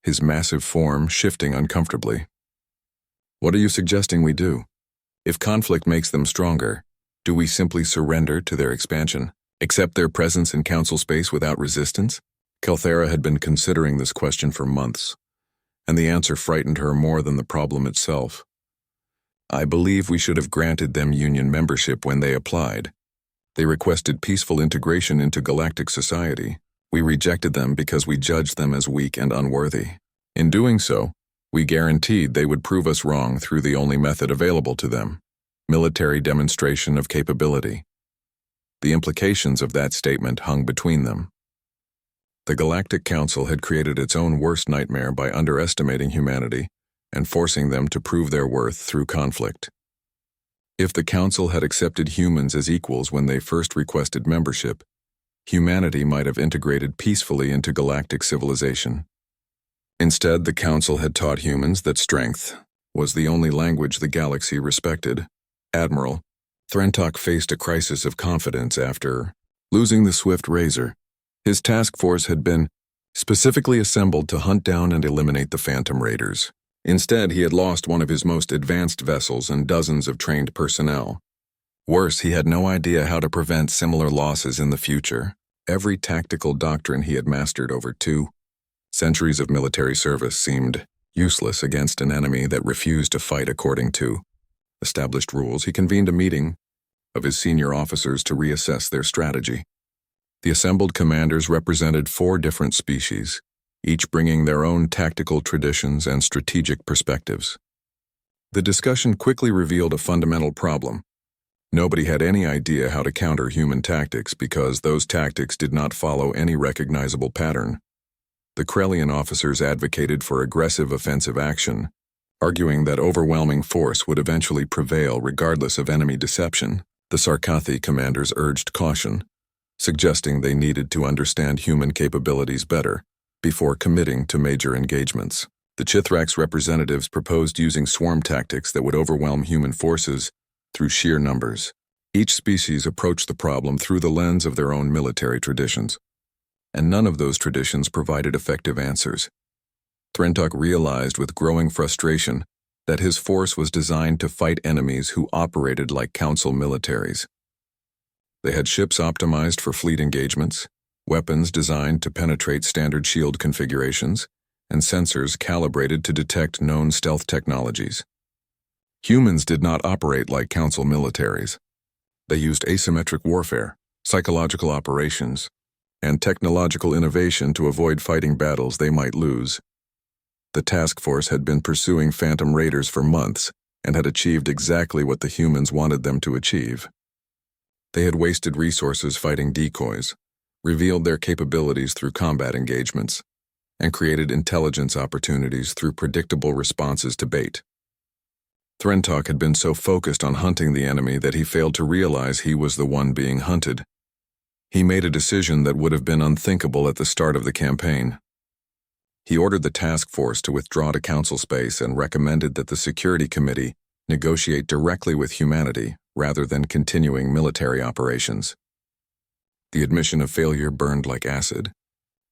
his massive form shifting uncomfortably. What are you suggesting we do? If conflict makes them stronger, do we simply surrender to their expansion, accept their presence in Council space without resistance? Kelthera had been considering this question for months, and the answer frightened her more than the problem itself. I believe we should have granted them Union membership when they applied. They requested peaceful integration into galactic society. We rejected them because we judged them as weak and unworthy. In doing so, we guaranteed they would prove us wrong through the only method available to them: military demonstration of capability. The implications of that statement hung between them. The Galactic Council had created its own worst nightmare by underestimating humanity and forcing them to prove their worth through conflict. If the Council had accepted humans as equals when they first requested membership, humanity might have integrated peacefully into galactic civilization. Instead, the Council had taught humans that strength was the only language the galaxy respected. Admiral Threntok faced a crisis of confidence after losing the Swift Razor. His task force had been specifically assembled to hunt down and eliminate the Phantom Raiders. Instead, he had lost one of his most advanced vessels and dozens of trained personnel. Worse, he had no idea how to prevent similar losses in the future. Every tactical doctrine he had mastered over 2 centuries of military service seemed useless against an enemy that refused to fight according to established rules. He convened a meeting of his senior officers to reassess their strategy. The assembled commanders represented 4 different species, each bringing their own tactical traditions and strategic perspectives. The discussion quickly revealed a fundamental problem. Nobody had any idea how to counter human tactics because those tactics did not follow any recognizable pattern. The Krellian officers advocated for aggressive offensive action, arguing that overwhelming force would eventually prevail regardless of enemy deception. The Sarkathi commanders urged caution, suggesting they needed to understand human capabilities better before committing to major engagements. The Chithrax representatives proposed using swarm tactics that would overwhelm human forces through sheer numbers. Each species approached the problem through the lens of their own military traditions, and none of those traditions provided effective answers. Threntok realized with growing frustration that his force was designed to fight enemies who operated like Council militaries. They had ships optimized for fleet engagements, weapons designed to penetrate standard shield configurations, and sensors calibrated to detect known stealth technologies. Humans did not operate like Council militaries. They used asymmetric warfare, psychological operations, and technological innovation to avoid fighting battles they might lose. The task force had been pursuing Phantom Raiders for months and had achieved exactly what the humans wanted them to achieve. They had wasted resources fighting decoys, revealed their capabilities through combat engagements, and created intelligence opportunities through predictable responses to bait. Threntok had been so focused on hunting the enemy that he failed to realize he was the one being hunted. He made a decision that would have been unthinkable at the start of the campaign. He ordered the task force to withdraw to Council space and recommended that the Security Committee negotiate directly with humanity rather than continuing military operations. The admission of failure burned like acid,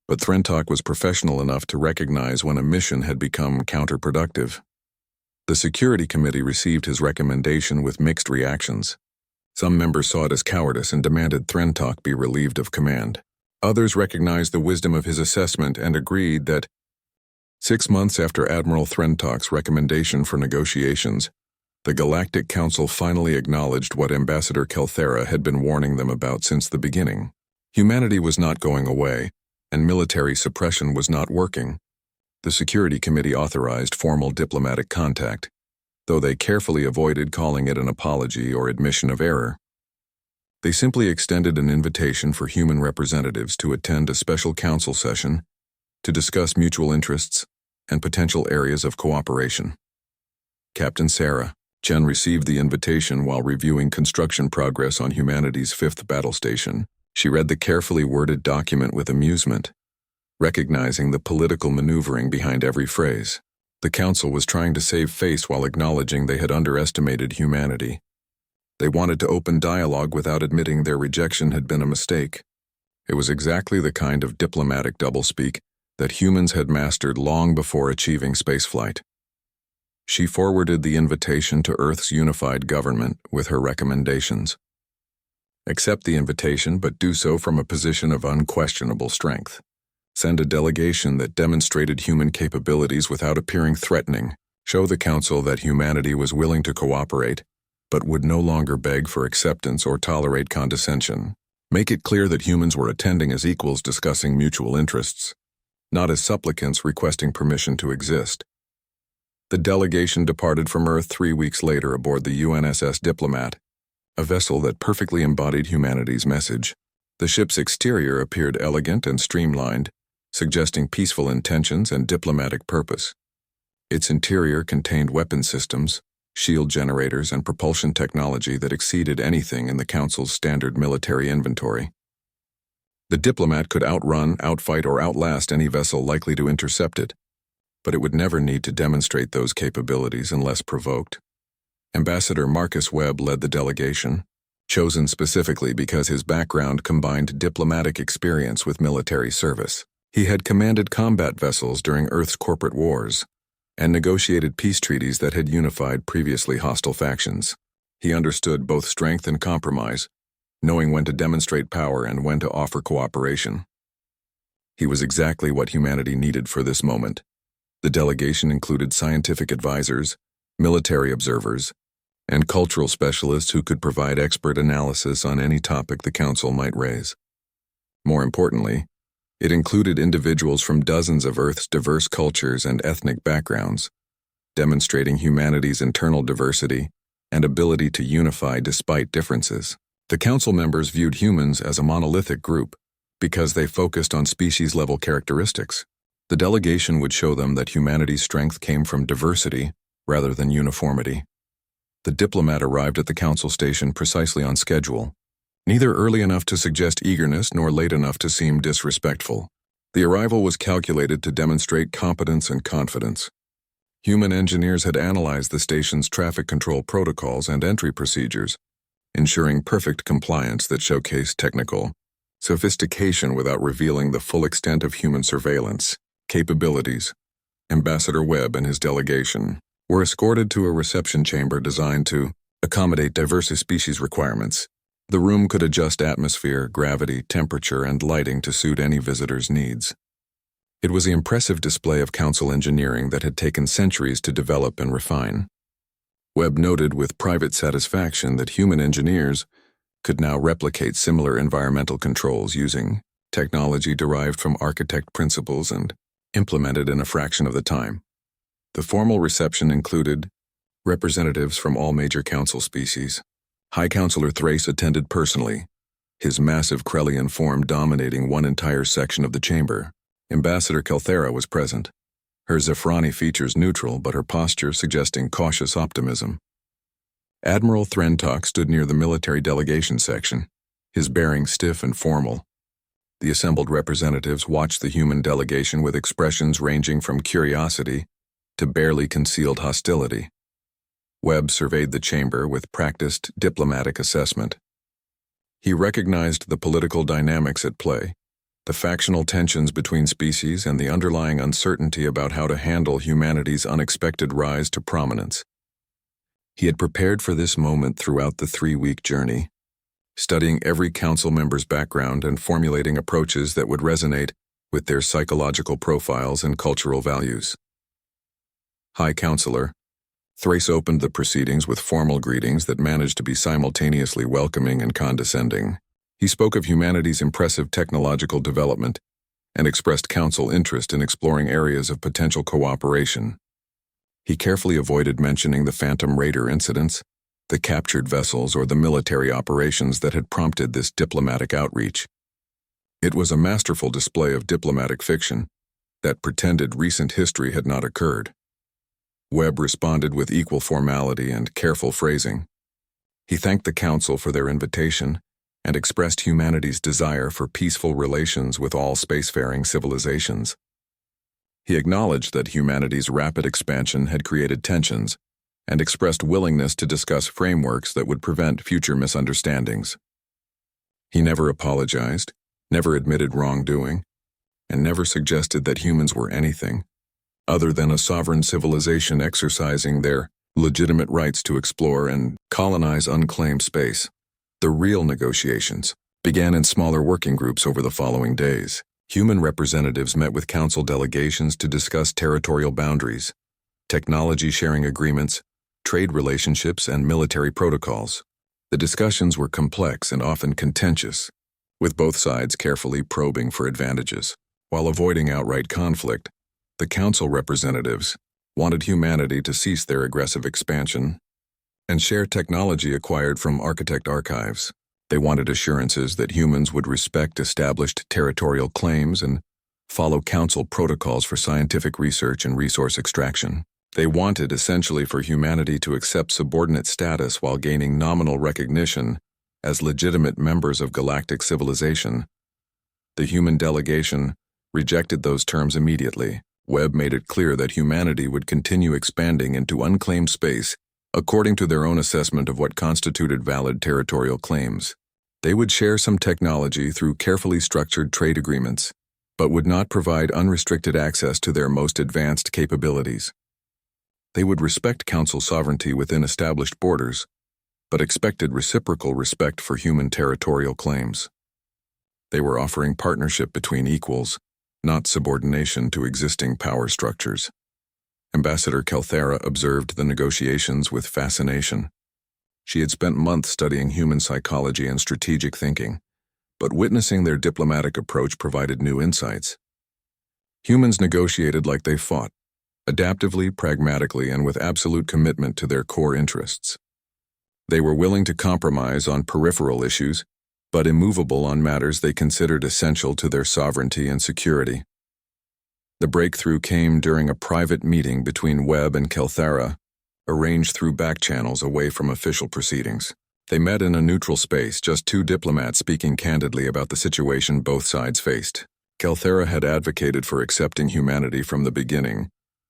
but Threntok was professional enough to recognize when a mission had become counterproductive. The Security Committee received his recommendation with mixed reactions. Some members saw it as cowardice and demanded Threntok be relieved of command. Others recognized the wisdom of his assessment and agreed that 6 months after Admiral Threntok's recommendation for negotiations, the Galactic Council finally acknowledged what Ambassador Kelthera had been warning them about since the beginning. Humanity was not going away, and military suppression was not working. The Security Committee authorized formal diplomatic contact, though they carefully avoided calling it an apology or admission of error. They simply extended an invitation for human representatives to attend a special council session to discuss mutual interests and potential areas of cooperation. Captain Sarah Chen received the invitation while reviewing construction progress on humanity's 5th battle station. She read the carefully worded document with amusement, recognizing the political maneuvering behind every phrase. The council was trying to save face while acknowledging they had underestimated humanity. They wanted to open dialogue without admitting their rejection had been a mistake. It was exactly the kind of diplomatic doublespeak that humans had mastered long before achieving spaceflight. She forwarded the invitation to Earth's unified government with her recommendations. Accept the invitation, but do so from a position of unquestionable strength. Send a delegation that demonstrated human capabilities without appearing threatening. Show the Council that humanity was willing to cooperate, but would no longer beg for acceptance or tolerate condescension. Make it clear that humans were attending as equals discussing mutual interests, not as supplicants requesting permission to exist. The delegation departed from Earth 3 weeks later aboard the UNSS Diplomat, a vessel that perfectly embodied humanity's message. The ship's exterior appeared elegant and streamlined, suggesting peaceful intentions and diplomatic purpose. Its interior contained weapon systems, shield generators, and propulsion technology that exceeded anything in the Council's standard military inventory. The diplomat could outrun, outfight, or outlast any vessel likely to intercept it, but it would never need to demonstrate those capabilities unless provoked. Ambassador Marcus Webb led the delegation, chosen specifically because his background combined diplomatic experience with military service. He had commanded combat vessels during Earth's corporate wars and negotiated peace treaties that had unified previously hostile factions. He understood both strength and compromise, knowing when to demonstrate power and when to offer cooperation. He was exactly what humanity needed for this moment. The delegation included scientific advisors, military observers, and cultural specialists who could provide expert analysis on any topic the Council might raise. More importantly, it included individuals from dozens of Earth's diverse cultures and ethnic backgrounds, demonstrating humanity's internal diversity and ability to unify despite differences. The Council members viewed humans as a monolithic group because they focused on species-level characteristics. The delegation would show them that humanity's strength came from diversity rather than uniformity. The diplomat arrived at the Council station precisely on schedule, neither early enough to suggest eagerness nor late enough to seem disrespectful. The arrival was calculated to demonstrate competence and confidence. Human engineers had analyzed the station's traffic control protocols and entry procedures, ensuring perfect compliance that showcased technical sophistication without revealing the full extent of human surveillance capabilities. Ambassador Webb and his delegation were escorted to a reception chamber designed to accommodate diverse species requirements. The room could adjust atmosphere, gravity, temperature, and lighting to suit any visitor's needs. It was the impressive display of Council engineering that had taken centuries to develop and refine. Webb noted with private satisfaction that human engineers could now replicate similar environmental controls using technology derived from architect principles and implemented in a fraction of the time. The formal reception included representatives from all major Council species. High Counselor Thrace attended personally, his massive Krellian form dominating one entire section of the chamber. Ambassador Kelthera was present, her Zephrani features neutral but her posture suggesting cautious optimism. Admiral Threntok stood near the military delegation section, his bearing stiff and formal. The assembled representatives watched the human delegation with expressions ranging from curiosity to barely concealed hostility. Webb surveyed the chamber with practiced diplomatic assessment. He recognized the political dynamics at play, the factional tensions between species, and the underlying uncertainty about how to handle humanity's unexpected rise to prominence. He had prepared for this moment throughout the 3-week journey, studying every Council member's background and formulating approaches that would resonate with their psychological profiles and cultural values. High Counselor Thrace opened the proceedings with formal greetings that managed to be simultaneously welcoming and condescending. He spoke of humanity's impressive technological development and expressed Council interest in exploring areas of potential cooperation. He carefully avoided mentioning the Phantom Raider incidents, the captured vessels, or the military operations that had prompted this diplomatic outreach. It was a masterful display of diplomatic fiction that pretended recent history had not occurred. Webb responded with equal formality and careful phrasing. He thanked the Council for their invitation and expressed humanity's desire for peaceful relations with all spacefaring civilizations. He acknowledged that humanity's rapid expansion had created tensions and expressed willingness to discuss frameworks that would prevent future misunderstandings. He never apologized, never admitted wrongdoing, and never suggested that humans were anything other than a sovereign civilization exercising their legitimate rights to explore and colonize unclaimed space. The real negotiations began in smaller working groups over the following days. Human representatives met with Council delegations to discuss territorial boundaries, technology sharing agreements, trade relationships, and military protocols. The discussions were complex and often contentious, with both sides carefully probing for advantages. While avoiding outright conflict, the Council representatives wanted humanity to cease their aggressive expansion and share technology acquired from architect archives. They wanted assurances that humans would respect established territorial claims and follow Council protocols for scientific research and resource extraction. They wanted essentially for humanity to accept subordinate status while gaining nominal recognition as legitimate members of galactic civilization. The human delegation rejected those terms immediately. Webb made it clear that humanity would continue expanding into unclaimed space according to their own assessment of what constituted valid territorial claims. They would share some technology through carefully structured trade agreements, but would not provide unrestricted access to their most advanced capabilities. They would respect Council sovereignty within established borders, but expected reciprocal respect for human territorial claims. They were offering partnership between equals, not subordination to existing power structures. Ambassador Kelthera observed the negotiations with fascination. She had spent months studying human psychology and strategic thinking, but witnessing their diplomatic approach provided new insights. Humans negotiated like they fought, adaptively, pragmatically, and with absolute commitment to their core interests. They were willing to compromise on peripheral issues, but immovable on matters they considered essential to their sovereignty and security. The breakthrough came during a private meeting between Webb and Kelthera, arranged through back channels away from official proceedings. They met in a neutral space, just two diplomats speaking candidly about the situation both sides faced. Kelthera had advocated for accepting humanity from the beginning,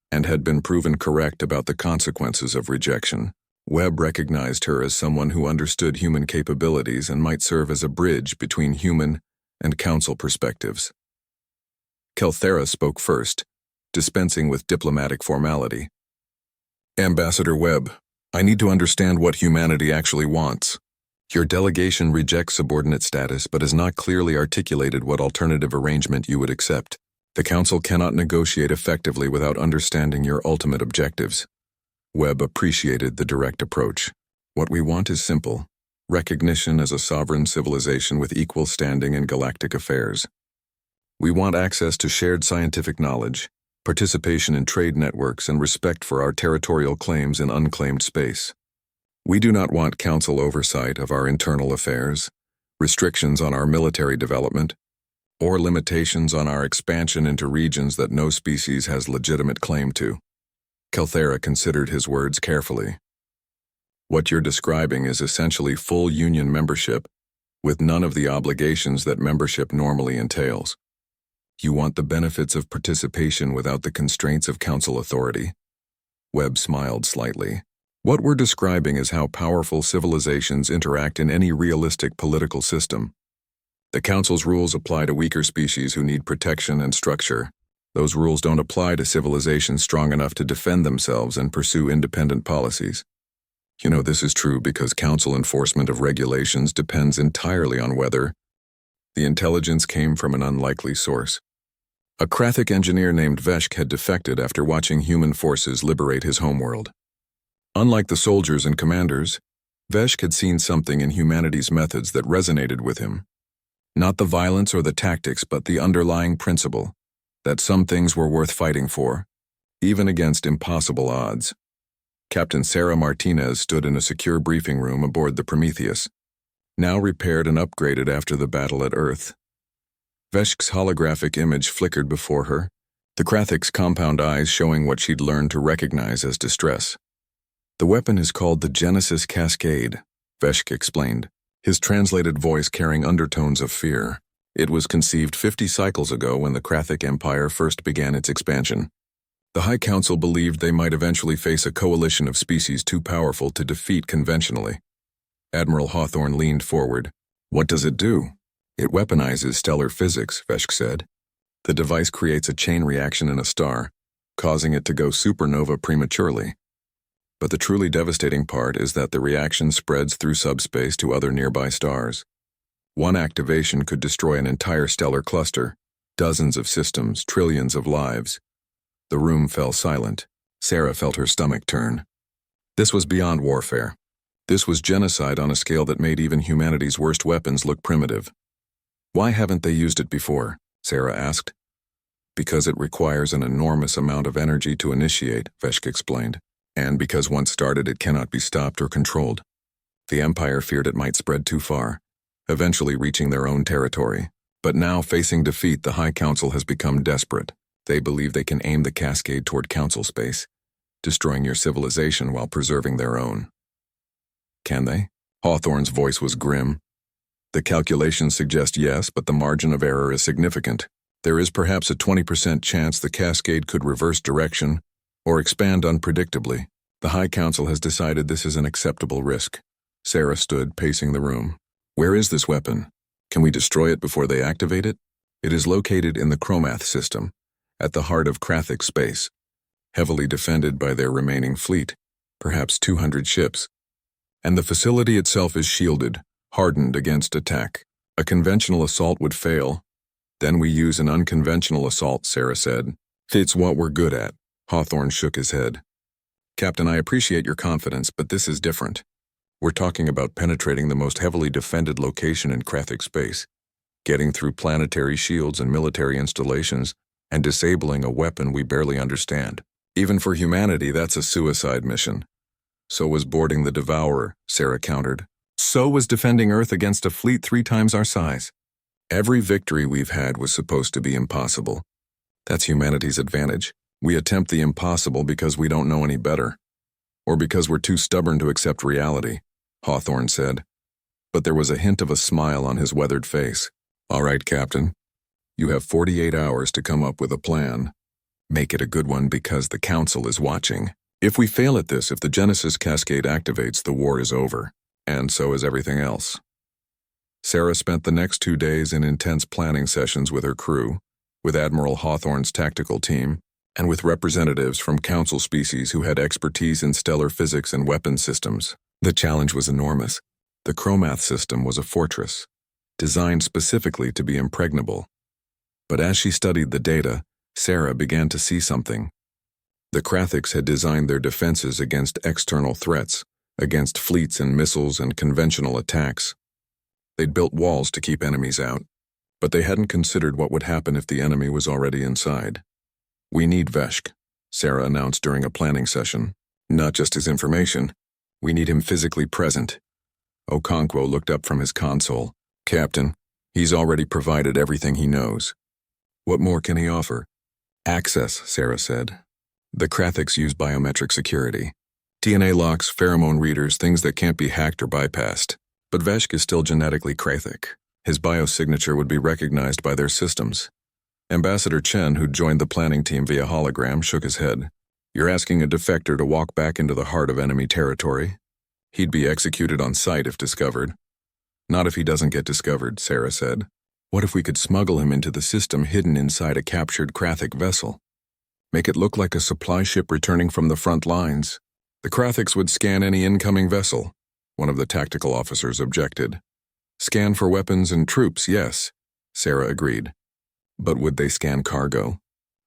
and had been proven correct about the consequences of rejection. Webb recognized her as someone who understood human capabilities and might serve as a bridge between human and Council perspectives. Kelthera spoke first, dispensing with diplomatic formality. Ambassador Webb, I need to understand what humanity actually wants. Your delegation rejects subordinate status but has not clearly articulated what alternative arrangement you would accept. The Council cannot negotiate effectively without understanding your ultimate objectives. Webb appreciated the direct approach. What we want is simple: recognition as a sovereign civilization with equal standing in galactic affairs. We want access to shared scientific knowledge, participation in trade networks, and respect for our territorial claims in unclaimed space. We do not want Council oversight of our internal affairs, restrictions on our military development, or limitations on our expansion into regions that no species has legitimate claim to. Kelthera considered his words carefully. What you're describing is essentially full Union membership, with none of the obligations that membership normally entails. You want the benefits of participation without the constraints of Council authority. Webb smiled slightly. What we're describing is how powerful civilizations interact in any realistic political system. The Council's rules apply to weaker species who need protection and structure. Those rules don't apply to civilizations strong enough to defend themselves and pursue independent policies. You know, this is true because Council enforcement of regulations depends entirely on whether the intelligence came from an unlikely source. A Krathic engineer named Veshk had defected after watching human forces liberate his homeworld. Unlike the soldiers and commanders, Veshk had seen something in humanity's methods that resonated with him. Not the violence or the tactics, but the underlying principle that some things were worth fighting for, even against impossible odds. Captain Sarah Martinez stood in a secure briefing room aboard the Prometheus, now repaired and upgraded after the battle at Earth. Veshk's holographic image flickered before her, the Krathic's compound eyes showing what she'd learned to recognize as distress. The weapon is called the Genesis Cascade, Veshk explained, his translated voice carrying undertones of fear. It was conceived 50 cycles ago when the Krathic Empire first began its expansion. The High Council believed they might eventually face a coalition of species too powerful to defeat conventionally. Admiral Hawthorne leaned forward. What does it do? It weaponizes stellar physics, Veshk said. The device creates a chain reaction in a star, causing it to go supernova prematurely. But the truly devastating part is that the reaction spreads through subspace to other nearby stars. One activation could destroy an entire stellar cluster, dozens of systems, trillions of lives. The room fell silent. Sarah felt her stomach turn. This was beyond warfare. This was genocide on a scale that made even humanity's worst weapons look primitive. Why haven't they used it before? Sarah asked. Because it requires an enormous amount of energy to initiate, Veshk explained. And because once started it cannot be stopped or controlled. The Empire feared it might spread too far, eventually reaching their own territory. But now, facing defeat, the High Council has become desperate. They believe they can aim the cascade toward Council space, destroying your civilization while preserving their own. Can they? Hawthorne's voice was grim. The calculations suggest yes, but the margin of error is significant. There is perhaps a 20% chance the cascade could reverse direction or expand unpredictably. The High Council has decided this is an acceptable risk. Sarah stood, pacing the room. Where is this weapon? Can we destroy it before they activate it? It is located in the Chromath system, at the heart of Krathic space, heavily defended by their remaining fleet, perhaps 200 ships. And the facility itself is shielded, hardened against attack. A conventional assault would fail. Then we use an unconventional assault, Sarah said. It's what we're good at. Hawthorne shook his head. Captain, I appreciate your confidence, but this is different. We're talking about penetrating the most heavily defended location in Krathic space, getting through planetary shields and military installations, and disabling a weapon we barely understand. Even for humanity, that's a suicide mission. So was boarding the Devourer, Sarah countered. So was defending Earth against a fleet 3 times our size. Every victory we've had was supposed to be impossible. That's humanity's advantage. We attempt the impossible because we don't know any better, or because we're too stubborn to accept reality, Hawthorne said. But there was a hint of a smile on his weathered face. All right, Captain. You have 48 hours to come up with a plan. Make it a good one because the Council is watching. If we fail at this, if the Genesis Cascade activates, the war is over, and so is everything else. Sarah spent the next 2 days in intense planning sessions with her crew, with Admiral Hawthorne's tactical team, and with representatives from Council species who had expertise in stellar physics and weapon systems. The challenge was enormous. The Chromath system was a fortress, designed specifically to be impregnable. But as she studied the data, Sarah began to see something. The Krathics had designed their defenses against external threats, against fleets and missiles and conventional attacks. They'd built walls to keep enemies out, but they hadn't considered what would happen if the enemy was already inside. We need Veshk, Sarah announced during a planning session. Not just his information. We need him physically present. Okonkwo looked up from his console. Captain, he's already provided everything he knows. What more can he offer? Access, Sarah said. The Krathics use biometric security. DNA locks, pheromone readers, things that can't be hacked or bypassed. But Veshk is still genetically Krathic. His biosignature would be recognized by their systems. Ambassador Chen, who'd joined the planning team via hologram, shook his head. You're asking a defector to walk back into the heart of enemy territory? He'd be executed on sight if discovered. Not if he doesn't get discovered, Sarah said. What if we could smuggle him into the system hidden inside a captured Krathic vessel? Make it look like a supply ship returning from the front lines. The Krathics would scan any incoming vessel, one of the tactical officers objected. Scan for weapons and troops, yes, Sarah agreed. But would they scan cargo?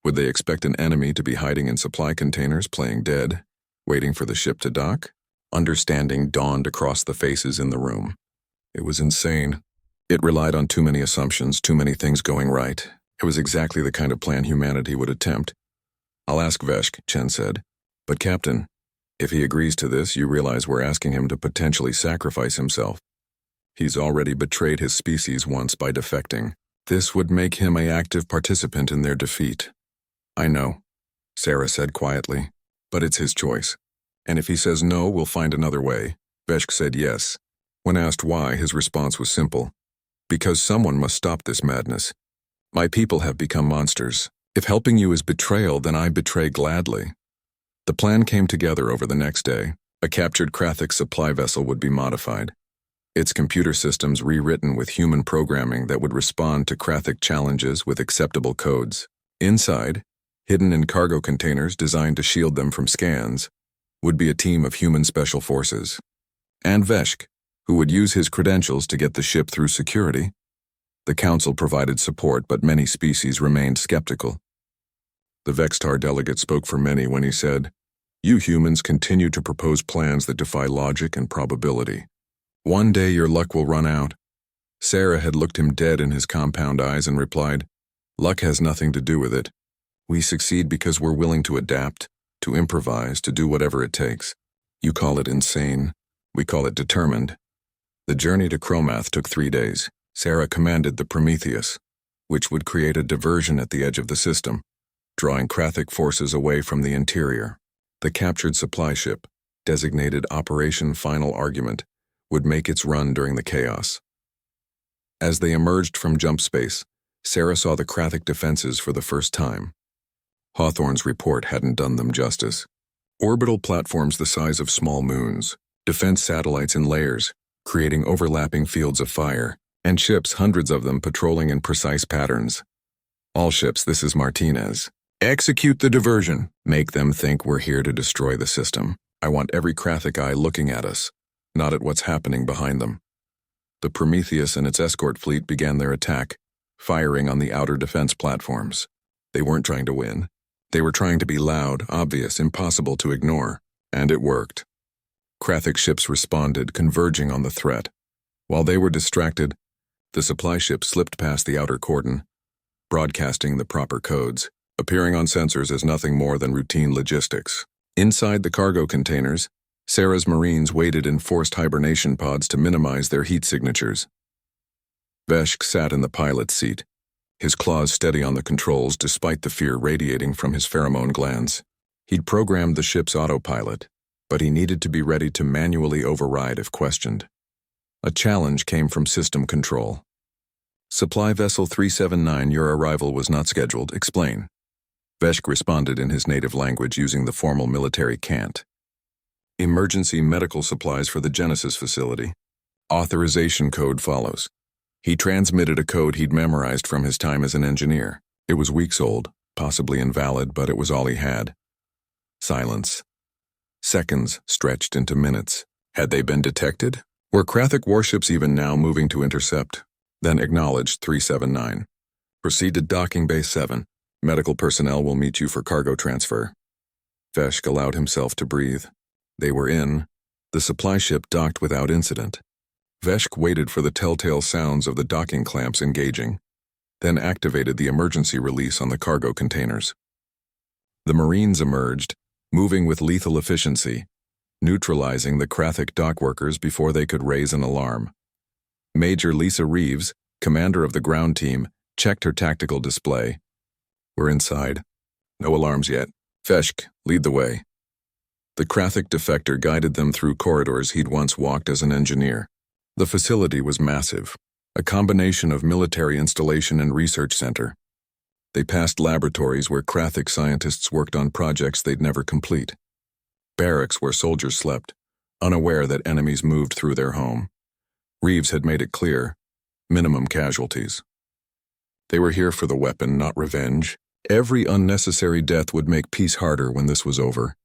Would they expect an enemy to be hiding in supply containers playing dead, waiting for the ship to dock? Understanding dawned across the faces in the room. It was insane. It relied on too many assumptions, too many things going right. It was exactly the kind of plan humanity would attempt. I'll ask Veshk, Chen said. But Captain, if he agrees to this, you realize we're asking him to potentially sacrifice himself. He's already betrayed his species once by defecting. This would make him an active participant in their defeat. I know, Sarah said quietly, but it's his choice. And if he says no, we'll find another way. Veshk said yes. When asked why, his response was simple. Because someone must stop this madness. My people have become monsters. If helping you is betrayal, then I betray gladly. The plan came together over the next day. A captured Krathic supply vessel would be modified. Its computer systems rewritten with human programming that would respond to Krathic challenges with acceptable codes. Inside, hidden in cargo containers designed to shield them from scans, would be a team of human special forces. And Veshk, who would use his credentials to get the ship through security. The Council provided support, but many species remained skeptical. The Vextar delegate spoke for many when he said, "You humans continue to propose plans that defy logic and probability. One day your luck will run out." Sarah had looked him dead in his compound eyes and replied, "Luck has nothing to do with it. We succeed because we're willing to adapt, to improvise, to do whatever it takes. You call it insane. We call it determined." The journey to Chromath took 3 days. Sarah commanded the Prometheus, which would create a diversion at the edge of the system, drawing Krathic forces away from the interior. The captured supply ship, designated Operation Final Argument, would make its run during the chaos. As they emerged from jump space, Sarah saw the Krathic defenses for the first time. Hawthorne's report hadn't done them justice. Orbital platforms the size of small moons, defense satellites in layers, creating overlapping fields of fire, and ships, hundreds of them, patrolling in precise patterns. All ships, this is Martinez. Execute the diversion. Make them think we're here to destroy the system. I want every Krathic eye looking at us, not at what's happening behind them. The Prometheus and its escort fleet began their attack, firing on the outer defense platforms. They weren't trying to win. They were trying to be loud, obvious, impossible to ignore. And it worked. Krathic ships responded, converging on the threat. While they were distracted, the supply ship slipped past the outer cordon, broadcasting the proper codes, appearing on sensors as nothing more than routine logistics. Inside the cargo containers, Sarah's Marines waited in forced hibernation pods to minimize their heat signatures. Veshk sat in the pilot's seat, his claws steady on the controls despite the fear radiating from his pheromone glands. He'd programmed the ship's autopilot, but he needed to be ready to manually override if questioned. A challenge came from system control. Supply Vessel 379, your arrival was not scheduled. Explain. Veshk responded in his native language using the formal military cant. Emergency medical supplies for the Genesis facility. Authorization code follows. He transmitted a code he'd memorized from his time as an engineer. It was weeks old, possibly invalid, but it was all he had. Silence. Seconds stretched into minutes. Had they been detected? Were Krathic warships even now moving to intercept? Then acknowledged 379. Proceed to Docking Bay 7. Medical personnel will meet you for cargo transfer. Veshk allowed himself to breathe. They were in. The supply ship docked without incident. Veshk waited for the telltale sounds of the docking clamps engaging, then activated the emergency release on the cargo containers. The Marines emerged, moving with lethal efficiency, neutralizing the Krathic dockworkers before they could raise an alarm. Major Lisa Reeves, commander of the ground team, checked her tactical display. We're inside. No alarms yet. Veshk, lead the way. The Krathic defector guided them through corridors he'd once walked as an engineer. The facility was massive, a combination of military installation and research center. They passed laboratories where Krathic scientists worked on projects they'd never complete. Barracks where soldiers slept, unaware that enemies moved through their home. Reeves had made it clear, minimum casualties. They were here for the weapon, not revenge. Every unnecessary death would make peace harder when this was over.